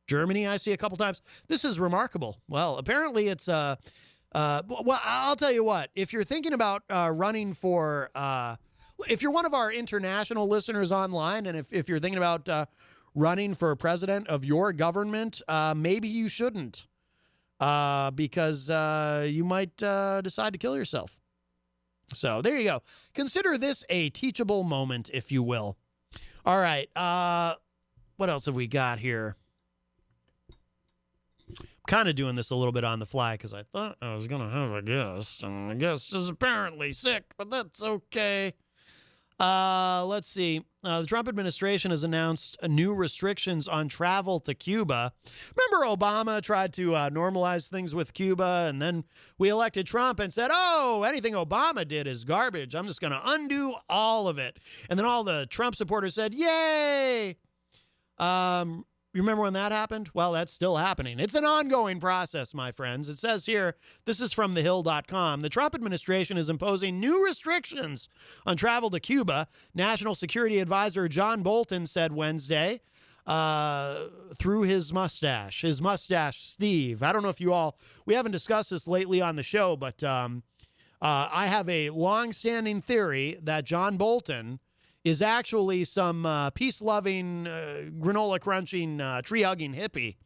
Germany, I see a couple times. This is remarkable. Well, apparently it's, well, I'll tell you what. If you're thinking about running for, if you're one of our international listeners online, and if you're thinking about running for president of your government, maybe you shouldn't. Because you might decide to kill yourself. So there you go. Consider this a teachable moment, if you will. All right. What else have we got here? I'm kind of doing this a little bit on the fly because I thought I was going to have a guest, and the guest is apparently sick, but that's okay. Let's see. The Trump administration has announced new restrictions on travel to Cuba. Remember Obama tried to normalize things with Cuba, and then we elected Trump and said, oh, anything Obama did is garbage. I'm just going to undo all of it. And then all the Trump supporters said, yay! You remember when that happened? Well, that's still happening. It's an ongoing process, my friends. It says here, this is from thehill.com. The Trump administration is imposing new restrictions on travel to Cuba. National Security Advisor John Bolton said Wednesday through his mustache, Steve. I don't know if we haven't discussed this lately on the show, but I have a long-standing theory that John Bolton is actually some peace-loving, granola-crunching, tree-hugging hippie,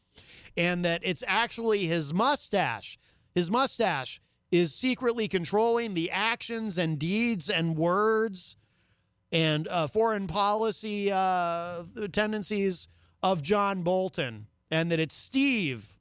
and that it's actually his mustache. His mustache is secretly controlling the actions and deeds and words and foreign policy tendencies of John Bolton, and that it's Steve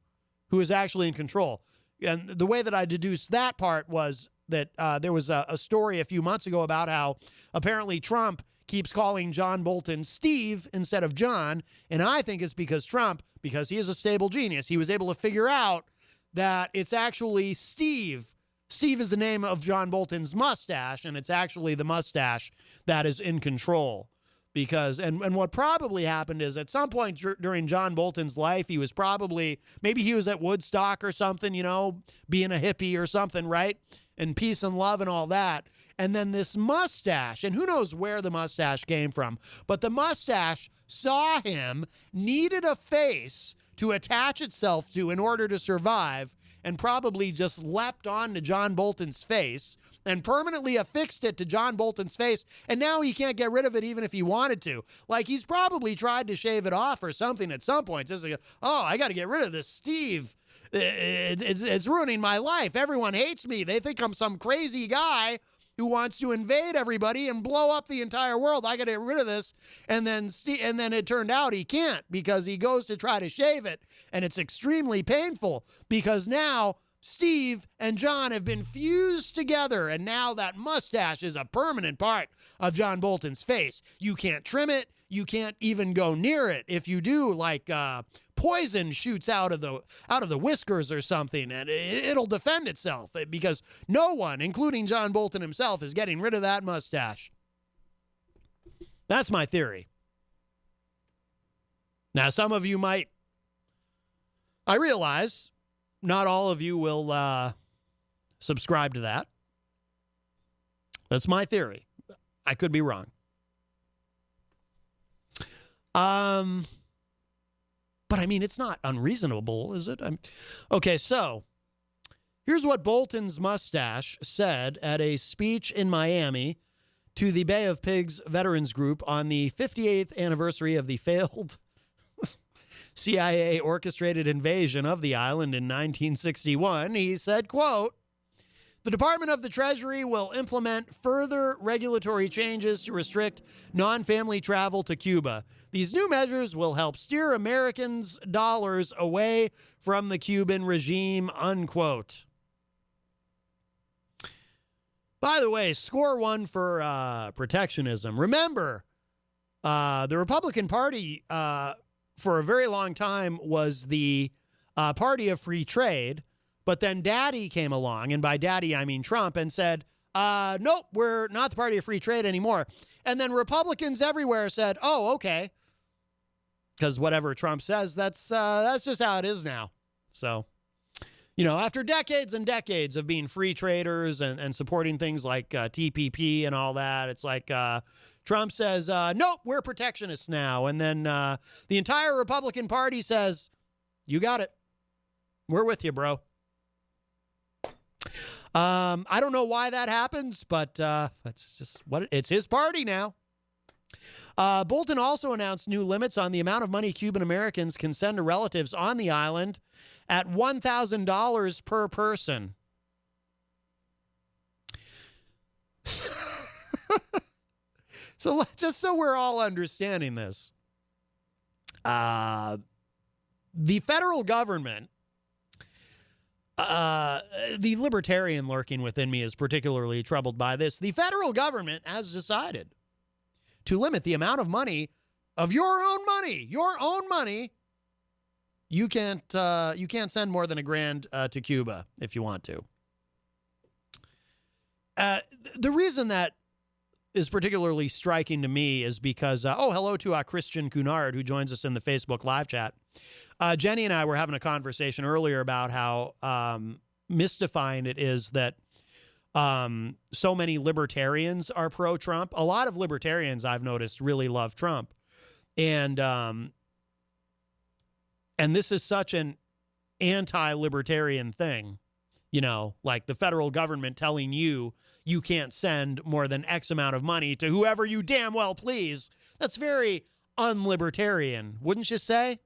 who is actually in control. And the way that I deduced that part was that there was a story a few months ago about how apparently Trump keeps calling John Bolton Steve instead of John, and I think it's because Trump, because he is a stable genius, he was able to figure out that it's actually Steve. Steve is the name of John Bolton's mustache, and it's actually the mustache that is in control. Because, and what probably happened is at some point during John Bolton's life, he was probably, maybe he was at Woodstock or something, you know, being a hippie or something, right? And peace and love and all that. And then this mustache, and who knows where the mustache came from, but the mustache saw him, needed a face to attach itself to in order to survive, and probably just leapt onto John Bolton's face and permanently affixed it to John Bolton's face, and now he can't get rid of it even if he wanted to. Like, he's probably tried to shave it off or something at some point. Just like, oh, I got to get rid of this Steve. It's ruining my life. Everyone hates me. They think I'm some crazy guy who wants to invade everybody and blow up the entire world. I got to get rid of this. And then it turned out he can't, because he goes to try to shave it, and it's extremely painful because now Steve and John have been fused together, and now that mustache is a permanent part of John Bolton's face. You can't trim it. You can't even go near it. If you do, like poison shoots out of the whiskers or something, and it'll defend itself, because no one, including John Bolton himself, is getting rid of that mustache. That's my theory. Now, some of you might, I realize not all of you will subscribe to that. That's my theory. I could be wrong. But I mean, it's not unreasonable, is it? Okay, so here's what Bolton's mustache said at a speech in Miami to the Bay of Pigs Veterans Group on the 58th anniversary of the failed CIA-orchestrated invasion of the island in 1961. He said, quote, "The Department of the Treasury will implement further regulatory changes to restrict non-family travel to Cuba. These new measures will help steer Americans' dollars away from the Cuban regime," unquote. By the way, score one for protectionism. Remember, the Republican Party for a very long time was the party of free trade. But then Daddy came along, and by Daddy I mean Trump, and said, nope, we're not the party of free trade anymore. And then Republicans everywhere said, oh, okay. Because whatever Trump says, that's just how it is now. So, you know, after decades and decades of being free traders and supporting things like TPP and all that, it's like Trump says, nope, we're protectionists now. And then the entire Republican Party says, you got it. We're with you, bro. I don't know why that happens, but that's just it's his party now. Bolton also announced new limits on the amount of money Cuban Americans can send to relatives on the island at $1,000 per person. So just so we're all understanding this, the federal government, the libertarian lurking within me is particularly troubled by this. The federal government has decided to limit the amount of money, of your own money. You can't send more than $1,000 to Cuba if you want to. The reason that is particularly striking to me is because, hello to Christian Cunard, who joins us in the Facebook live chat. Jenny and I were having a conversation earlier about how mystifying it is that so many libertarians are pro-Trump. A lot of libertarians, I've noticed, really love Trump. And this is such an anti-libertarian thing, you know, like the federal government telling you can't send more than X amount of money to whoever you damn well please. That's very unlibertarian, wouldn't you say?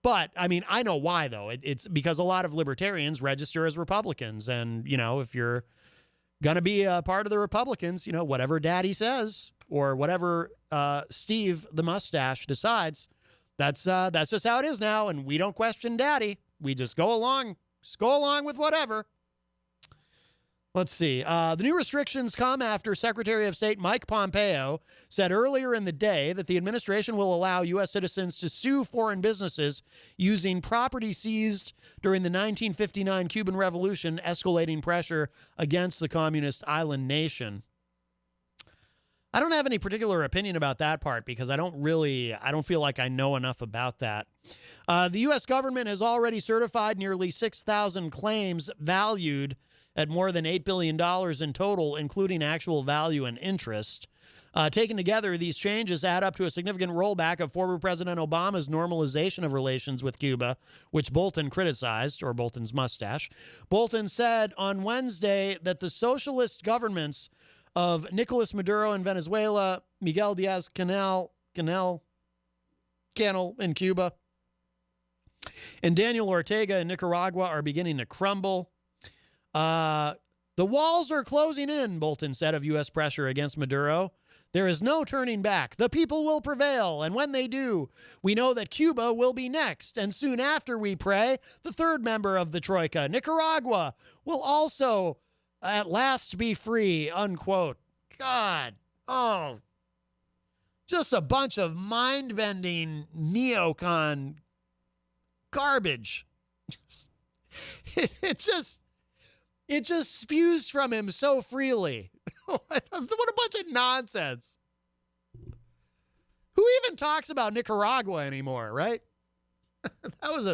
But, I mean, I know why, though. It's because a lot of libertarians register as Republicans. And, you know, if you're going to be a part of the Republicans, whatever Daddy says or whatever Steve the mustache decides. That's just how it is now, and we don't question Daddy. We just go along with whatever. Let's see. The new restrictions come after Secretary of State Mike Pompeo said earlier in the day that the administration will allow U.S. citizens to sue foreign businesses using property seized during the 1959 Cuban Revolution, escalating pressure against the communist island nation. I don't have any particular opinion about that part because I don't feel like I know enough about that. The U.S. government has already certified nearly 6,000 claims valued at more than $8 billion in total, including actual value and interest. Taken together, these changes add up to a significant rollback of former President Obama's normalization of relations with Cuba, which Bolton criticized, or Bolton's mustache. Bolton said on Wednesday that the socialist governments of Nicolas Maduro in Venezuela, Miguel Diaz-Canel in Cuba, and Daniel Ortega in Nicaragua are beginning to crumble. The walls are closing in, Bolton said of U.S. pressure against Maduro. There is no turning back. The people will prevail, and when they do, we know that Cuba will be next. And soon after, we pray, the third member of the Troika, Nicaragua, will also at last be free, unquote. God, just a bunch of mind-bending neocon garbage. It just spews from him so freely. What a bunch of nonsense. Who even talks about Nicaragua anymore, right? That was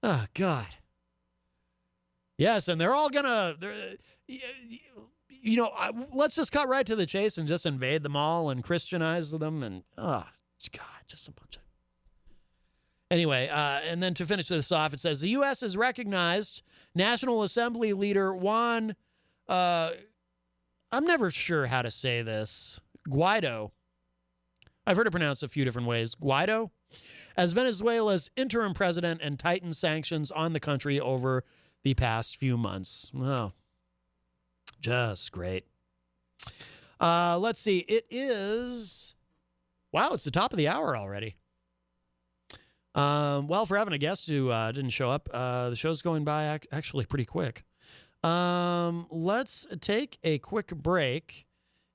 oh, God. Yes, and they're all let's just cut right to the chase and just invade them all and Christianize them. And, God, just a bunch of... Anyway, and then to finish this off, it says, the U.S. has recognized National Assembly leader Juan, I'm never sure how to say this, Guaido. I've heard it pronounced a few different ways. Guaido, as Venezuela's interim president and tightened sanctions on the country over the past few months. Oh, just great. Let's see. It is, wow, it's the top of the hour already. Well, for having a guest who didn't show up, the show's going by actually pretty quick. Let's take a quick break.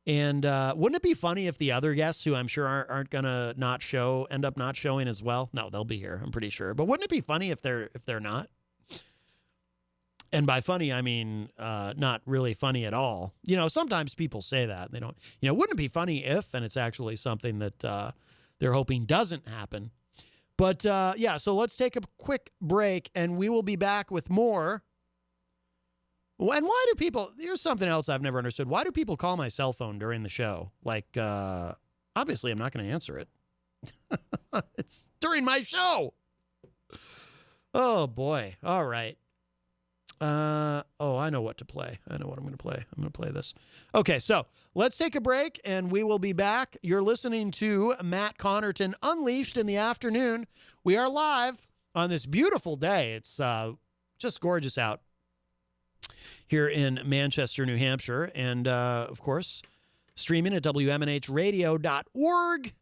And wouldn't it be funny if the other guests, who I'm sure aren't going to not show, end up not showing as well? No, they'll be here, I'm pretty sure. But wouldn't it be funny if they're not? And by funny, I mean not really funny at all. Sometimes people say that. They don't, wouldn't it be funny if, and it's actually something that they're hoping doesn't happen. But, yeah, so let's take a quick break, and we will be back with more. And why do people, here's something else I've never understood. Why do people call my cell phone during the show? Like, obviously I'm not going to answer it. It's during my show. Oh, boy. All right. I know what to play. I know what I'm going to play. I'm going to play this. Okay, so let's take a break, and we will be back. You're listening to Matt Connarton Unleashed in the afternoon. We are live on this beautiful day. It's just gorgeous out here in Manchester, New Hampshire. And, of course, streaming at WMNHradio.org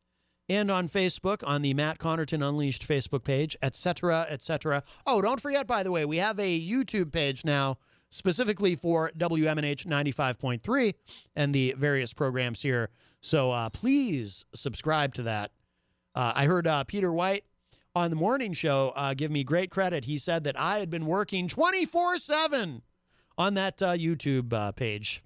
and on Facebook on the Matt Connarton Unleashed Facebook page, etc., etc. Oh, don't forget, by the way, we have a YouTube page now specifically for WMNH 95.3 and the various programs here. So please subscribe to that. I heard Peter White on the morning show give me great credit. He said that I had been working 24/7 on that YouTube page.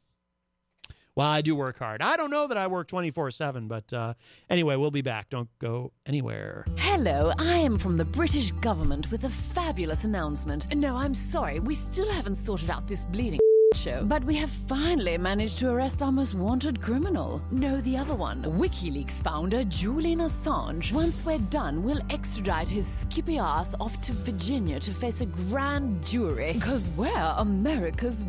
Well, I do work hard. I don't know that I work 24/7, but anyway, we'll be back. Don't go anywhere. Hello, I am from the British government with a fabulous announcement. No, I'm sorry, we still haven't sorted out this bleeding show, but we have finally managed to arrest our most wanted criminal. No, the other one, WikiLeaks founder Julian Assange. Once we're done, we'll extradite his skippy ass off to Virginia to face a grand jury, because we're America's...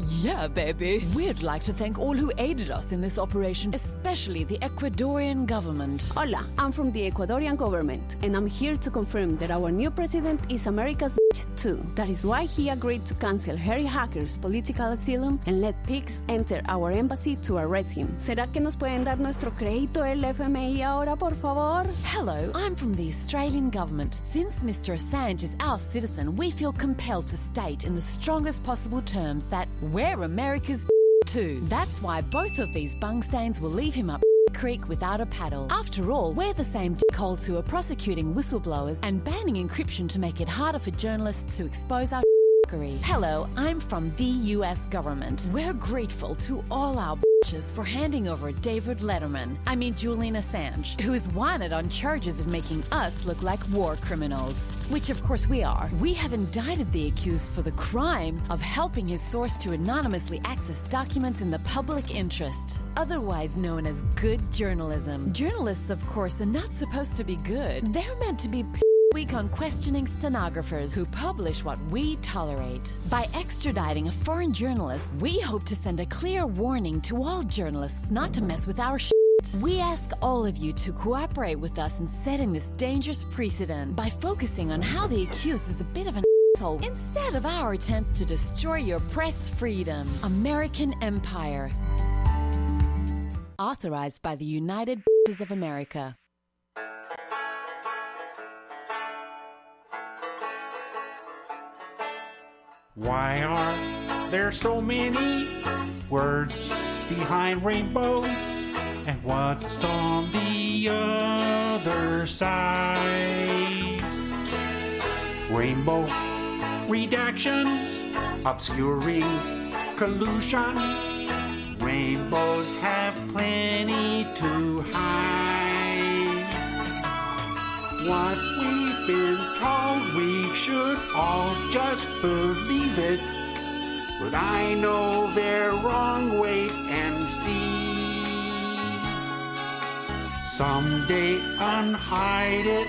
Yeah, baby. We'd like to thank all who aided us in this operation, especially the Ecuadorian government. Hola, I'm from the Ecuadorian government, and I'm here to confirm that our new president is America's too. That is why he agreed to cancel Harry Hacker's political asylum and let pigs enter our embassy to arrest him. ¿Será que nos pueden dar nuestro crédito el FMI ahora, por favor? Hello, I'm from the Australian government. Since Mr. Assange is our citizen, we feel compelled to state in the strongest possible terms that we're America's too. That's why both of these bung stains will leave him up creek without a paddle. After all, we're the same holes who are prosecuting whistleblowers and banning encryption to make it harder for journalists to expose our Hello, I'm from the US government. We're grateful to all our for handing over Julian Assange, who is wanted on charges of making us look like war criminals, which of course we are. We have indicted the accused for the crime of helping his source to anonymously access documents in the public interest, otherwise known as good journalism. Journalists, of course, are not supposed to be good. They're meant to be week on questioning stenographers who publish what we tolerate. By extraditing a foreign journalist, we hope to send a clear warning to all journalists not to mess with our shit. We ask all of you to cooperate with us in setting this dangerous precedent by focusing on how the accused is a bit of an asshole instead of our attempt to destroy your press freedom. American Empire. Authorized by the United States of America. Why are there so many words behind rainbows? And what's on the other side? Rainbow redactions, obscuring collusion. Rainbows have plenty to hide. What we've been told, we should all just believe it. But I know they're wrong, wait and see. Someday unhide it,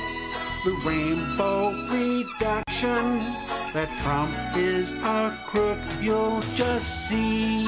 the rainbow reduction. That Trump is a crook, you'll just see.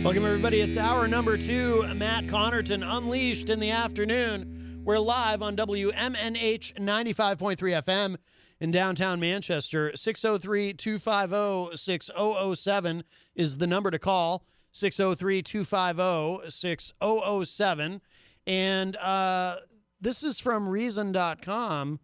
Welcome, everybody. It's hour number 2. Matt Connarton, Unleashed in the afternoon. We're live on WMNH 95.3 FM in downtown Manchester. 603-250-6007 is the number to call. 603-250-6007. And this is from Reason.com.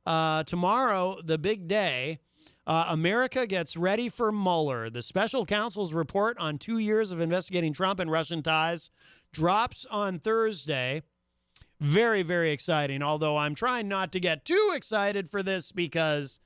Tomorrow, the big day. America gets ready for Mueller. The special counsel's report on 2 years of investigating Trump and Russian ties drops on Thursday. Very, very exciting, although I'm trying not to get too excited for this because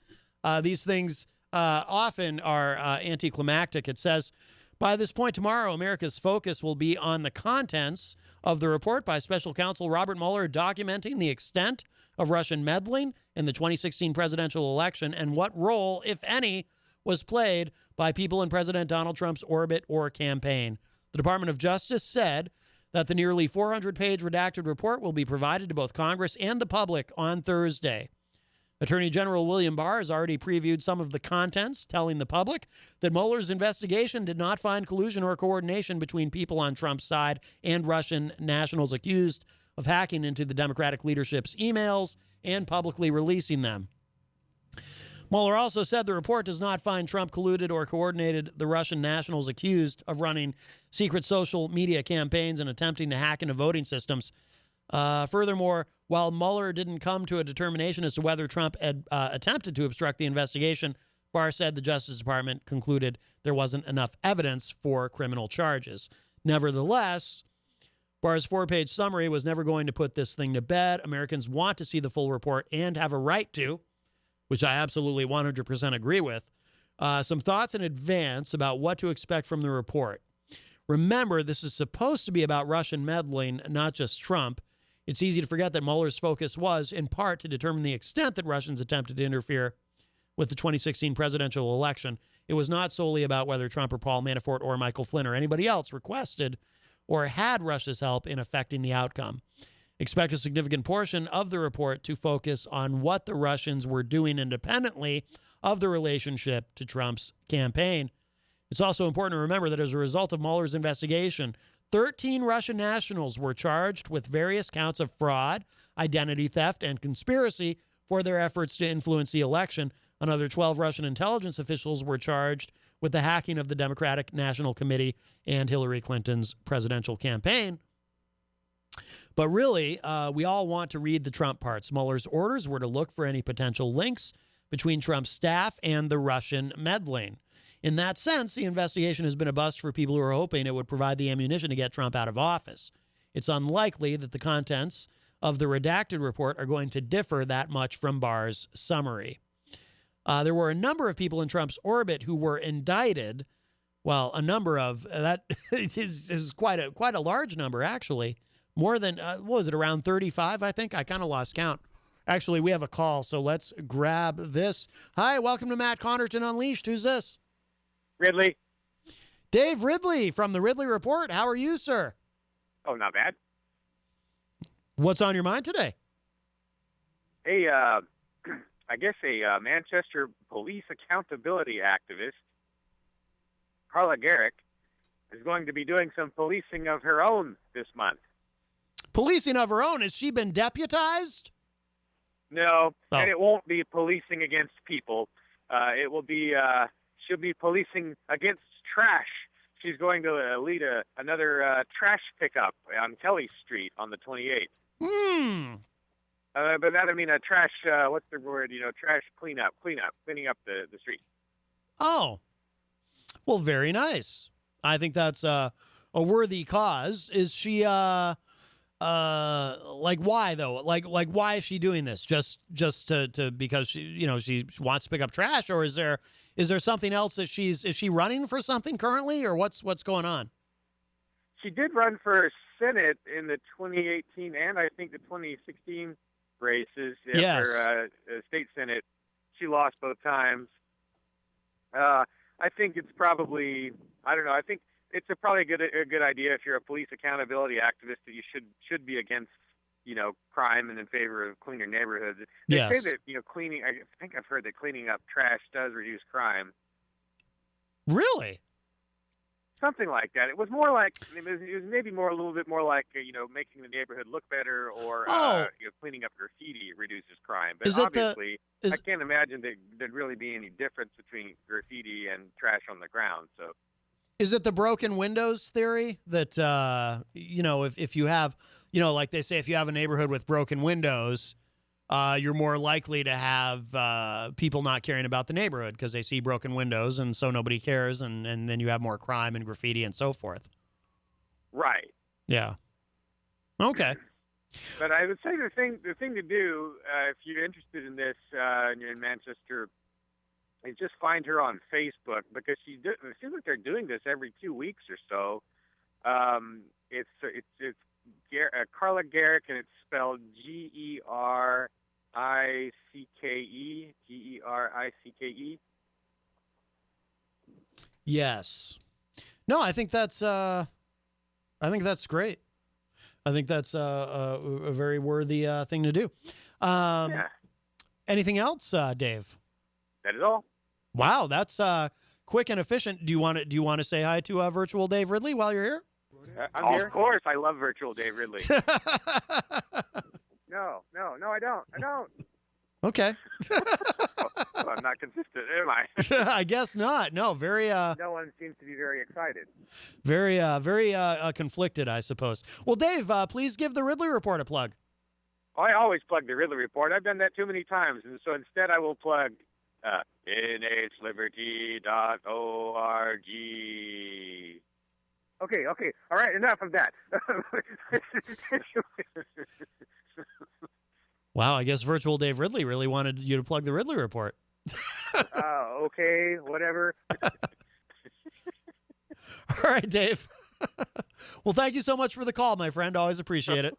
these things often are anticlimactic. It says, by this point tomorrow, America's focus will be on the contents of the report by special counsel Robert Mueller documenting the extent of Russian meddling in the 2016 presidential election and what role, if any, was played by people in President Donald Trump's orbit or campaign. The Department of Justice said that the nearly 400-page redacted report will be provided to both Congress and the public on Thursday. Attorney General William Barr has already previewed some of the contents, telling the public that Mueller's investigation did not find collusion or coordination between people on Trump's side and Russian nationals accused of hacking into the Democratic leadership's emails and publicly releasing them. Mueller also said the report does not find Trump colluded or coordinated the Russian nationals accused of running secret social media campaigns and attempting to hack into voting systems. Furthermore, while Mueller didn't come to a determination as to whether Trump had attempted to obstruct the investigation, Barr said the Justice Department concluded there wasn't enough evidence for criminal charges. Nevertheless, Barr's 4-page summary was never going to put this thing to bed. Americans want to see the full report and have a right to, which I absolutely 100% agree with. some thoughts in advance about what to expect from the report. Remember, this is supposed to be about Russian meddling, not just Trump. It's easy to forget that Mueller's focus was, in part, to determine the extent that Russians attempted to interfere with the 2016 presidential election. It was not solely about whether Trump or Paul Manafort or Michael Flynn or anybody else requested or had Russia's help in affecting the outcome. Expect a significant portion of the report to focus on what the Russians were doing independently of the relationship to Trump's campaign. It's also important to remember that as a result of Mueller's investigation, 13 Russian nationals were charged with various counts of fraud, identity theft, and conspiracy for their efforts to influence the election. Another 12 Russian intelligence officials were charged with the hacking of the Democratic National Committee and Hillary Clinton's presidential campaign. But really, we all want to read the Trump parts. Mueller's orders were to look for any potential links between Trump's staff and the Russian meddling. In that sense, the investigation has been a bust for people who are hoping it would provide the ammunition to get Trump out of office. It's unlikely that the contents of the redacted report are going to differ that much from Barr's summary. There were a number of people in Trump's orbit who were indicted. Well, a number of that is quite a large number, actually. More than, what was it, around 35, I think? I kind of lost count. Actually, we have a call, so let's grab this. Hi, welcome to Matt Connarton Unleashed. Who's this? Ridley. Dave Ridley from the Ridley Report. How are you, sir? Oh, not bad. What's on your mind today? Hey, I guess a Manchester police accountability activist, Carla Garrick, is going to be doing some policing of her own this month. Policing of her own? Has she been deputized? No, and it won't be policing against people. It will be, she'll be policing against trash. She's going to lead another trash pickup on Kelly Street on the 28th. But that, I mean, a trash, what's the word, trash cleaning up the street. Oh, well, very nice. I think that's a worthy cause. Is she, like, why though? Like why is she doing this? Just to because she wants to pick up trash, or is there something else that is she running for something currently, or what's going on? She did run for Senate in the 2018 and I think the 2016 races. Yes. For state Senate. She lost both times. I think it's probably, I don't know, I think it's probably a good idea if you're a police accountability activist that you should be against, crime and in favor of cleaner neighborhoods. They say that, cleaning, I think I've heard that cleaning up trash does reduce crime. Really? Something like that. It was more like, it was maybe a little bit more like, making the neighborhood look better, or cleaning up graffiti reduces crime. But obviously, I can't imagine that there'd really be any difference between graffiti and trash on the ground. So, is it the broken windows theory that if you have, like they say, if you have a neighborhood with broken windows, you're more likely to have people not caring about the neighborhood because they see broken windows, and so nobody cares, and then you have more crime and graffiti and so forth. Right. Yeah. Okay. But I would say the thing to do, if you're interested in this and you're in Manchester, is just find her on Facebook, because it seems like they're doing this every 2 weeks or so. It's Carla Garrick, and it's spelled Gericke. Yes. No, I think that's great. I think that's a very worthy thing to do. Yeah. Anything else, Dave? That is all. Wow, that's quick and efficient. Do you want to say hi to virtual Dave Ridley while you're here? I'm here. Of course, I love virtual Dave Ridley. No, I don't. Okay. Well, I'm not consistent, am I? I guess not. No, very. No one seems to be very excited. Very conflicted, I suppose. Well, Dave, please give the Ridley Report a plug. I always plug the Ridley Report. I've done that too many times, and so instead I will plug nhliberty.org. Okay. All right, enough of that. Wow, I guess virtual Dave Ridley really wanted you to plug the Ridley Report. Oh, Okay, whatever. All right, Dave. Well, thank you so much for the call, my friend. Always appreciate it.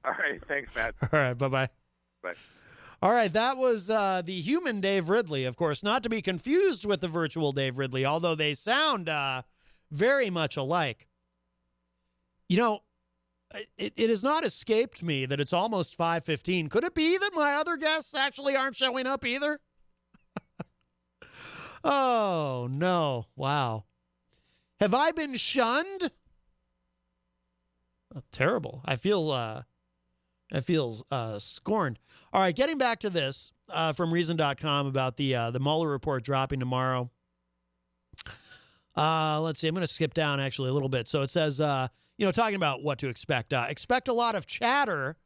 All right, thanks, Matt. All right, bye-bye. Bye. All right, that was the human Dave Ridley, of course, not to be confused with the virtual Dave Ridley, although they sound very much alike. You know, it has not escaped me that it's almost 5:15. Could it be that my other guests actually aren't showing up either? Oh, no. Wow. Have I been shunned? Oh, terrible. I feel scorned. All right, getting back to this from Reason.com about the Mueller report dropping tomorrow. Let's see. I'm going to skip down actually a little bit. So it says, talking about what to expect. Expect a lot of chatter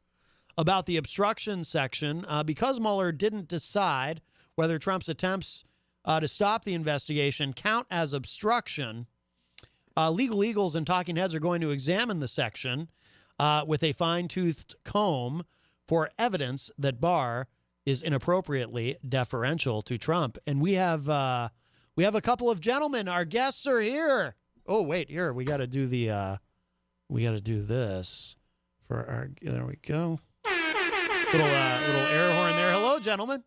about the obstruction section because Mueller didn't decide whether Trump's attempts to stop the investigation count as obstruction. Legal Eagles and Talking Heads are going to examine the section with a fine-toothed comb for evidence that Barr is inappropriately deferential to Trump. And we have a couple of gentlemen. Our guests are here. Oh, wait, here we got to do this for our. There we go. Little air horn there. Hello, gentlemen.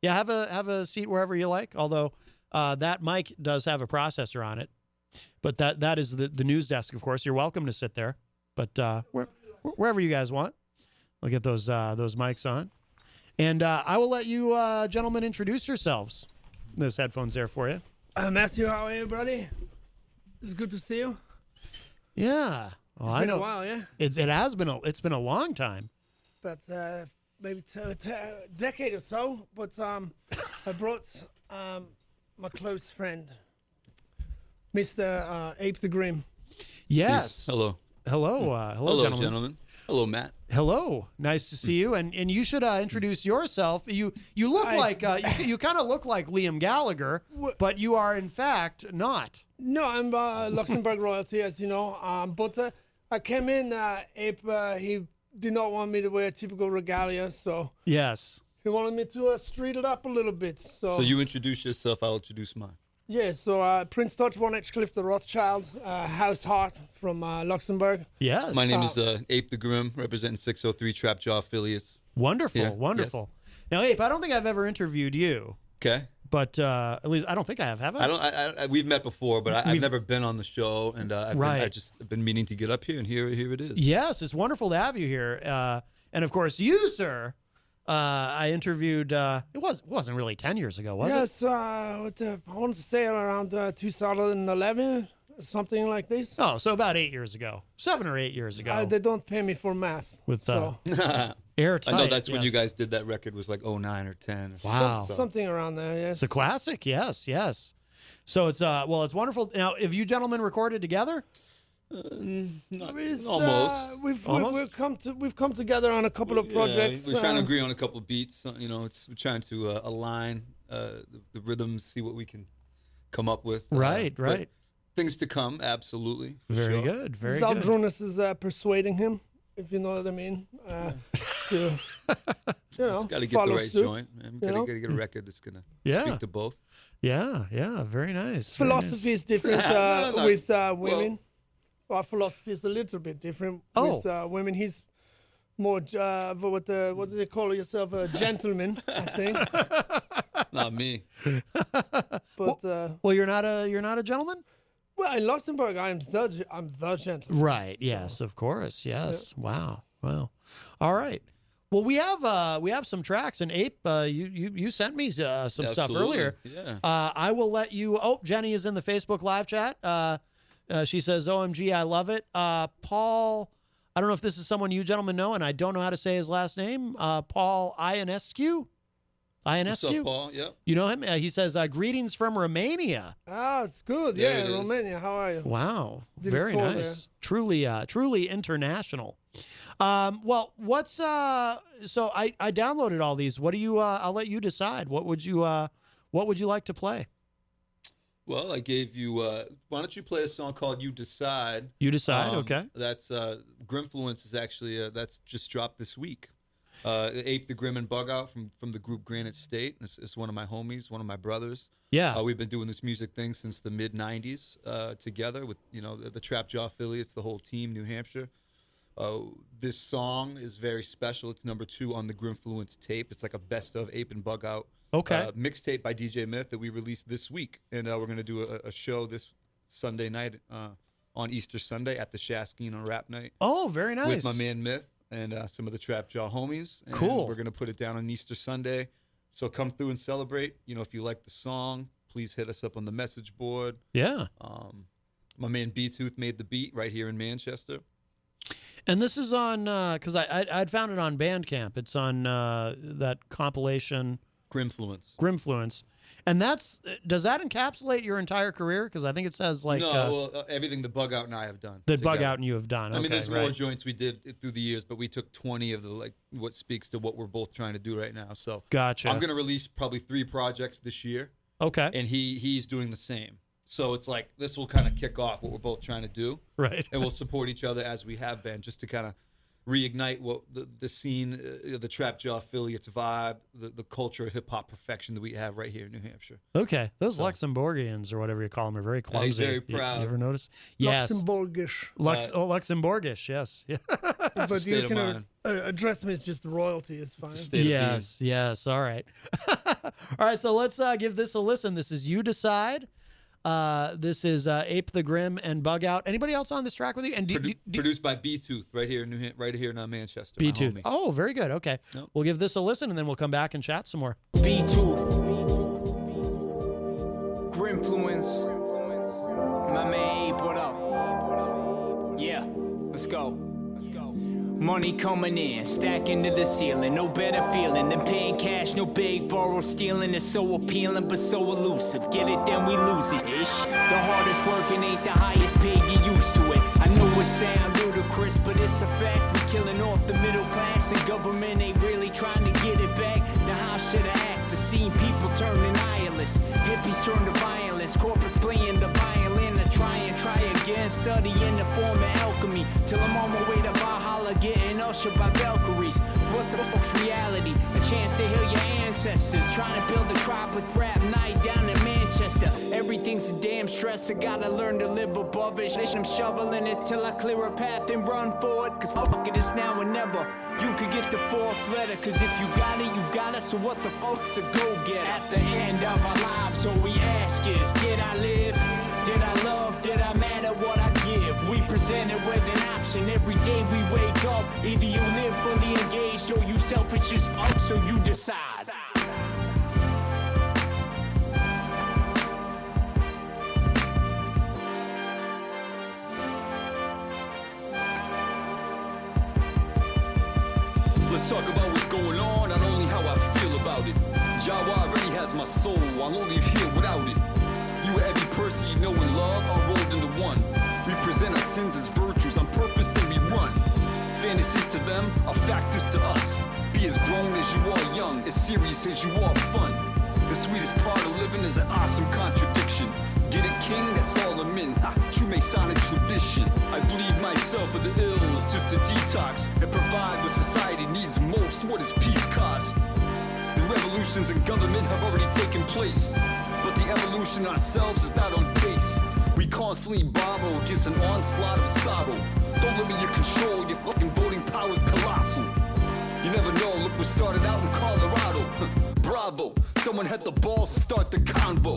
Yeah, have a seat wherever you like. Although that mic does have a processor on it, but that is the news desk. Of course, you're welcome to sit there, but wherever you guys want. I'll get those mics on, and I will let you gentlemen introduce yourselves. Those headphones there for you. Matthew, how are you, buddy? It's good to see you. Yeah, well, it's been a while, yeah. It's been a long time. But maybe a decade or so. But I brought my close friend, Mr. Ape the Grim. Yes. Hello. Hello, gentlemen. Hello, Matt. Hello. Nice to see you. And you should introduce yourself. You look like you kind of look like Liam Gallagher, but you are in fact not. No, I'm Luxembourg royalty, as you know. But I came in. Ape he did not want me to wear typical regalia, so yes, he wanted me to street it up a little bit. So you introduce yourself. I'll introduce mine. Yeah, so Prince Dutch Von Edgecliff the Rothschild, House Hart from Luxembourg. Yes. My name is Ape the Grim, representing 603 Trap Jaw affiliates. Wonderful, Yeah, wonderful. yes. Now, Ape, I don't think I've ever interviewed you. Okay. But at least I don't think I have I? We've met before, but I've never been on the show, and I've just been meaning to get up here, and here it is. Yes, it's wonderful to have you here. And of course, you, sir, I interviewed, it wasn't really 10 years ago, was it? Yes, I want to say around 2011, something like this. Oh, so about 8 years ago. 7 or 8 years ago. They don't pay me for math. With Airtight. I know that's when you guys did that record, was like 09 or 10. Wow. Something around there, yes. It's a classic, yes. So it's it's wonderful. Now, have you gentlemen recorded together? Almost. We've come together on a couple of projects. We're trying to agree on a couple of beats. We're trying to align the rhythms, see what we can come up with. Right. Things to come, absolutely. Very good. Very Zal good. Brunis is persuading him, if you know what I mean. To got to get the right joint. Man. Got to get a record that's gonna speak to both. Yeah. Very nice. Philosophy is different with women. Our philosophy is a little bit different with women. He's more what do they call yourself? A gentleman, I think. Not me. But well, you're not a gentleman. Well, in Luxembourg, I'm the gentleman. Right. Yes. Of course. Yes. Yeah. Wow. All right. Well, we have some tracks, and Ape, you sent me some stuff earlier. Yeah. I will let you. Oh, Jenny is in the Facebook live chat. She says, "OMG, I love it." Paul, I don't know if this is someone you gentlemen know, and I don't know how to say his last name. Paul Ionescu. What's up, Paul? Yep. You know him? He says, "Greetings from Romania." Ah, it's good. Yeah, Romania. How are you? Wow, very nice. There. Truly international. Well, what's so I downloaded all these. What do you? I'll let you decide. What would you like to play? Well, I gave you. Why don't you play a song called "You Decide"? You Decide. Okay. That's Grimfluence is actually that's just dropped this week. Ape the Grim and Bug Out from the group Granite State. It's one of my homies, one of my brothers. Yeah. We've been doing this music thing since the mid-'90s together with, the Trap Jaw affiliates, the whole team, New Hampshire. This song is very special. It's number 2 on the Grimfluence tape. It's like a best of Ape and Bug Out mixtape by DJ Myth that we released this week. And we're going to do a show this Sunday night on Easter Sunday at the Shaskeen on Rap Night. Oh, very nice. With my man Myth and some of the Trap Jaw homies. And cool. We're going to put it down on Easter Sunday. So come through and celebrate. If you like the song, please hit us up on the message board. Yeah. My man B-Tooth made the beat right here in Manchester. And this is on, because I'd found it on Bandcamp. It's on that compilation. Grimfluence. And does that encapsulate your entire career? Because I think it says like... No, everything the Bug Out and I have done. The Bug Out and you have done. I mean, there's more joints we did through the years, but we took 20 of the, what speaks to what we're both trying to do right now. So gotcha. I'm going to release probably 3 projects this year. Okay. And he's doing the same. So it's like this will kind of kick off what we're both trying to do. Right. And we'll support each other as we have been, just to kind of reignite what the scene, the Trap Jaw affiliates vibe, the culture of hip-hop perfection that we have right here in New Hampshire. Okay. Those Luxembourgians, or whatever you call them, are very clumsy. He's very proud. You ever notice? Yes. Luxembourgish. Luxembourgish, yes. Yeah. But you can address me as just royalty. It's fine. Yes. All right. All right, so let's give this a listen. This is You Decide. This is Ape the Grim and Bug Out. Anybody else on this track with you? And produced by B-Tooth right here in Manchester. B-Tooth. Oh, very good. Okay. Nope. We'll give this a listen, and then we'll come back and chat some more. B-Tooth. Grimfluence. My man Ape, what up? Yeah, let's go. Money coming in, stacking to the ceiling. No better feeling than paying cash. No big borrow stealing. It's so appealing but so elusive. Get it, then we lose it. Ish. The hardest working ain't the highest paid. Get used to it. I know it sound ludicrous, but it's a fact. We're killing off the middle class, and government ain't really trying to get it back. Now how should I act to seeing people turn to nihilists? Hippies turn to violence. Corpus playing the violin. To try again. Studying the form of alchemy till I'm on my way to Valhalla, getting ushered by Valkyries. What the fuck's reality? A chance to heal your ancestors. Trying to build a tribe with rap night down in Manchester. Everything's a damn stress. I gotta learn to live above it. I'm shoveling it till I clear a path and run for it. Cause fuck it, it's now or never. You could get the 4th letter. Cause if you got it, you got it. So what the fuck's a go-get? At the end of our lives, all we ask is, did I live? Did I love? Did I matter what I give? We present it with an option. Every day we wake up. Either you live fully engaged or you selfish as fuck, so you decide. Let's talk about what's going on, not only how I feel about it. Jawa already has my soul, I won't leave here without it. You and every person you know and love are rolled into one. We present our sins as virtues, on purpose then we run. Fantasies to them are factors to us. Be as grown as you are young, as serious as you are fun. The sweetest part of living is an awesome contradiction. Get it, king? That's all I'm in. True Masonic tradition. I bleed myself for the ills, just to detox and provide what society needs most. What does peace cost? The revolutions in government have already taken place, but the evolution ourselves is not on pace. We constantly borrow against an onslaught of sorrow. Don't limit your control, your fucking voting power's colossal. You never know, look what started out in Colorado. Bravo, someone had the balls to start the convo.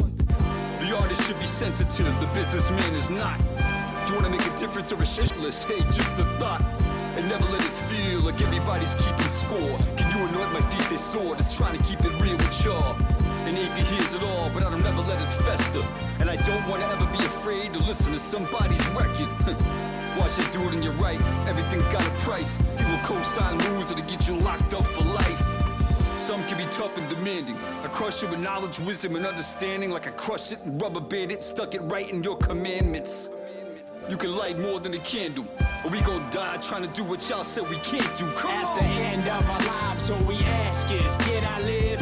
The artist should be sensitive, the businessman is not. Do you wanna make a difference or a shitless? Hey, just a thought. And never let it feel like everybody's keeping score. Can you anoint my feet, they sword? It's trying to keep it real with y'all. And AP hears it all, but I don't ever let it fester. And I don't wanna ever be afraid to listen to somebody's record. Watch they do it and you're right, everything's got a price. People co-sign moves that'll get you locked up for life. Some can be tough and demanding. I crush you with knowledge, wisdom, and understanding. Like I crushed it and rubber band it, stuck it right in your commandments. You can light more than a candle, or we gon' die trying to do what y'all said we can't do. Come on. At the end of our lives, all we ask is, did I live?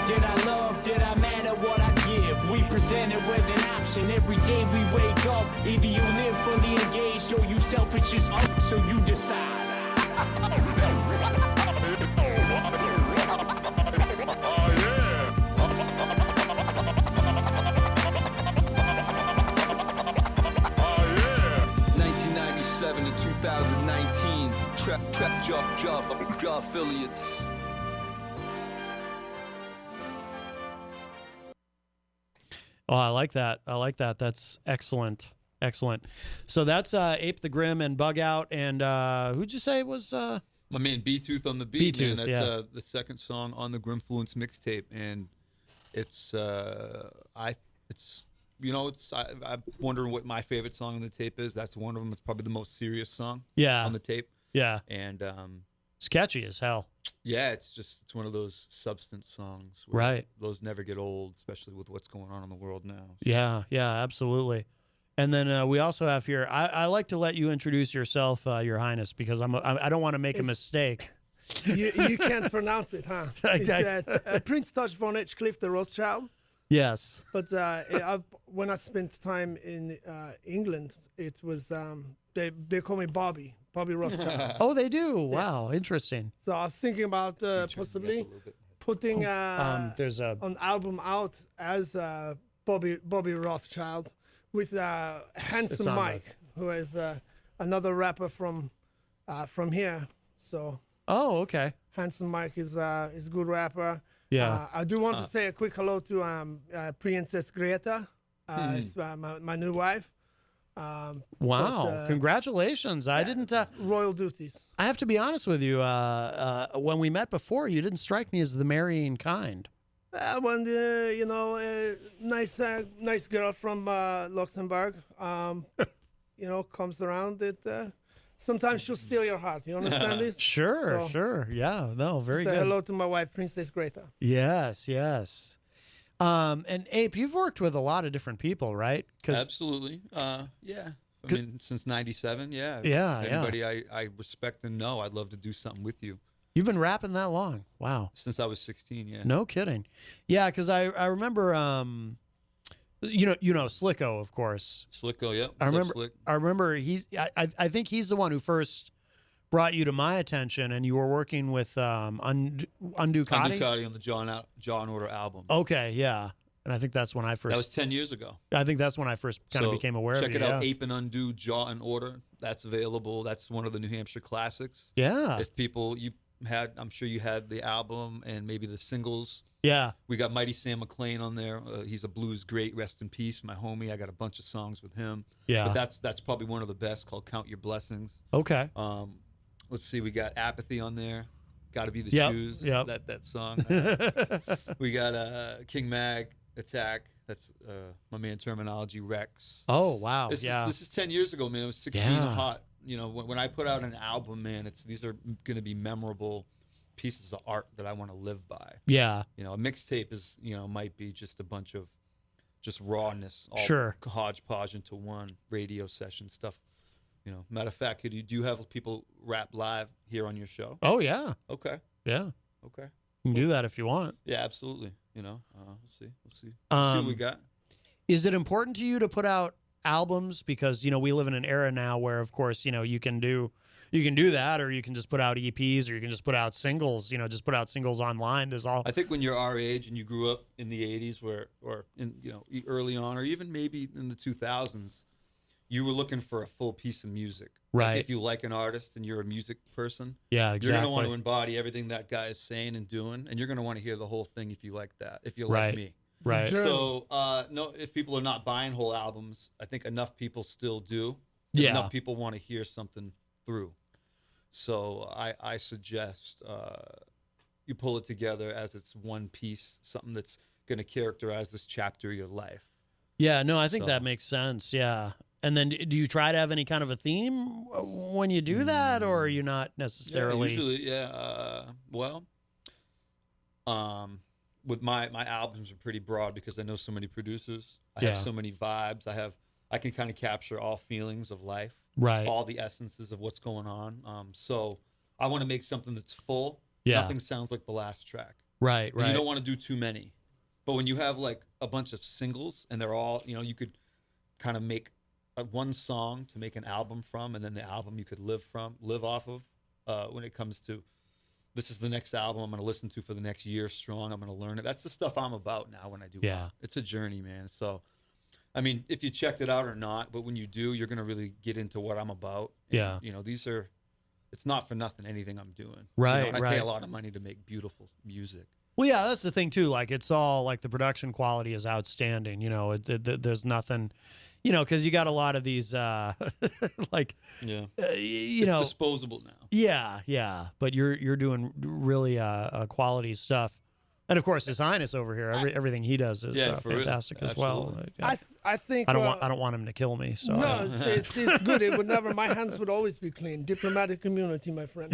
Did I love? Did I matter what I give? We present it with an option. Every day we wake up. Either you live fully engaged or you selfish as fuck, so you decide. To 2019, trap job affiliates. Oh, I like that. I like that. That's excellent. Excellent. So that's Ape the Grim and Bug Out. And who'd you say was? My man B-Tooth on the beat. B-Tooth, man. That's yeah. The second song on the Grimfluence mixtape, and it's I'm wondering what my favorite song on the tape is. That's one of them. It's probably the most serious song. On the tape. Yeah. And it's catchy as hell. Yeah, it's one of those substance songs. Right. Those never get old, especially with what's going on in the world now. Yeah, absolutely. And then we also have here. I like to let you introduce yourself, Your Highness, because I don't want to make a mistake. You can't pronounce it, huh? It's Prince Touch von Edgecliff the Rothschild. Yes. But when I spent time in England, it was they call me Bobby Rothschild. Oh, they do. Wow, interesting. So I was thinking about possibly putting there's an album out as Bobby Rothschild with Handsome Mike, who is another rapper from here. So. Oh, okay. Handsome Mike is a good rapper. Yeah. I do want to say a quick hello to Princess Greta, is, my new wife. Wow! But, congratulations! I didn't royal duties. I have to be honest with you. When we met before, you didn't strike me as the marrying kind. When nice girl from Luxembourg, comes around, sometimes she'll steal your heart. You understand this? Sure. Yeah, no, very good. Hello to my wife, Princess Greta. Yes. And Ape, you've worked with a lot of different people, right? Absolutely. Yeah. I mean, since '97. Yeah. Yeah. Anybody I respect and know, I'd love to do something with you. You've been rapping that long? Wow. Since I was 16. Yeah. No kidding. Yeah, because I remember. You know Slicko, of course. Slicko, yep. I remember I think he's the one who first brought you to my attention, and you were working with Unducati on the John Order album. Okay, yeah, and I think that's when I first. That was 10 years ago. I think that's when I first kind of became aware of it. Check it out, Ape and Undo, Jaw and Order. That's available. That's one of the New Hampshire classics. Yeah. If people I'm sure you had the album and maybe the singles. Yeah. We got Mighty Sam McLean on there. He's a blues great. Rest in peace, my homie. I got a bunch of songs with him. Yeah. But that's probably one of the best, called Count Your Blessings. Okay. Let's see. We got Apathy on there. Got to Be the Shoes. Yeah. That song. We got King Mag, Attack. That's my man Terminology, Rex. Oh, wow. This is 10 years ago, man. It was 16 hot. You know, when I put out an album, man, these are going to be memorable pieces of art that I want to live by. Yeah. You know, a mixtape is, might be just a bunch of just rawness, all sure, hodgepodge into one radio session stuff. You know, matter of fact, do you have people rap live here on your show? Oh, yeah. Okay. Yeah. Okay. You can do that if you want. Yeah, absolutely. We'll see. We'll see what we got. Is it important to you to put out albums? Because, we live in an era now where, of course, you can do that, or you can just put out EPs, or you can just put out singles, just put out singles online. I think when you're our age and you grew up in the 80s or in, early on, or even maybe in the 2000s, you were looking for a full piece of music. Right. Like if you like an artist and you're a music person, yeah, exactly. You're going to want to embody everything that guy is saying and doing, and you're going to want to hear the whole thing if you like that, if you're like me. Right. So, no, if people are not buying whole albums, I think enough people still do. Yeah. Enough people want to hear something through. So I suggest you pull it together as it's one piece, something that's going to characterize this chapter of your life. Yeah, no, I think that makes sense. Yeah. And then do you try to have any kind of a theme when you do that, or are you not necessarily? Yeah, usually, with my albums are pretty broad because I know so many producers. I have so many vibes. I can kind of capture all feelings of life. Right. All the essences of what's going on. So I want to make something that's full. Yeah. Nothing sounds like the last track. Right. And you don't want to do too many. But when you have like a bunch of singles and they're all, you could kind of make one song to make an album from, and then the album you could live off of when it comes to, this is the next album I'm going to listen to for the next year strong. I'm going to learn it. That's the stuff I'm about now when I do Yeah. art. It's a journey, man. So, I mean, if you checked it out or not, but when you do, you're going to really get into what I'm about. And, Yeah. you know, it's not for nothing, anything I'm doing. Right, You know, and I right. pay a lot of money to make beautiful music. Well, yeah, that's the thing too. Like, it's all like the production quality is outstanding. You know, there's nothing, you know, because you got a lot of these, like, Yeah. You It's know, disposable now. Yeah, yeah. But you're doing really quality stuff, and of course, His Highness over here, everything he does is for real. fantastic as well. Absolutely. I think I don't want him to kill me. So no, it's good. It would never. My hands would always be clean. Diplomatic immunity, my friend.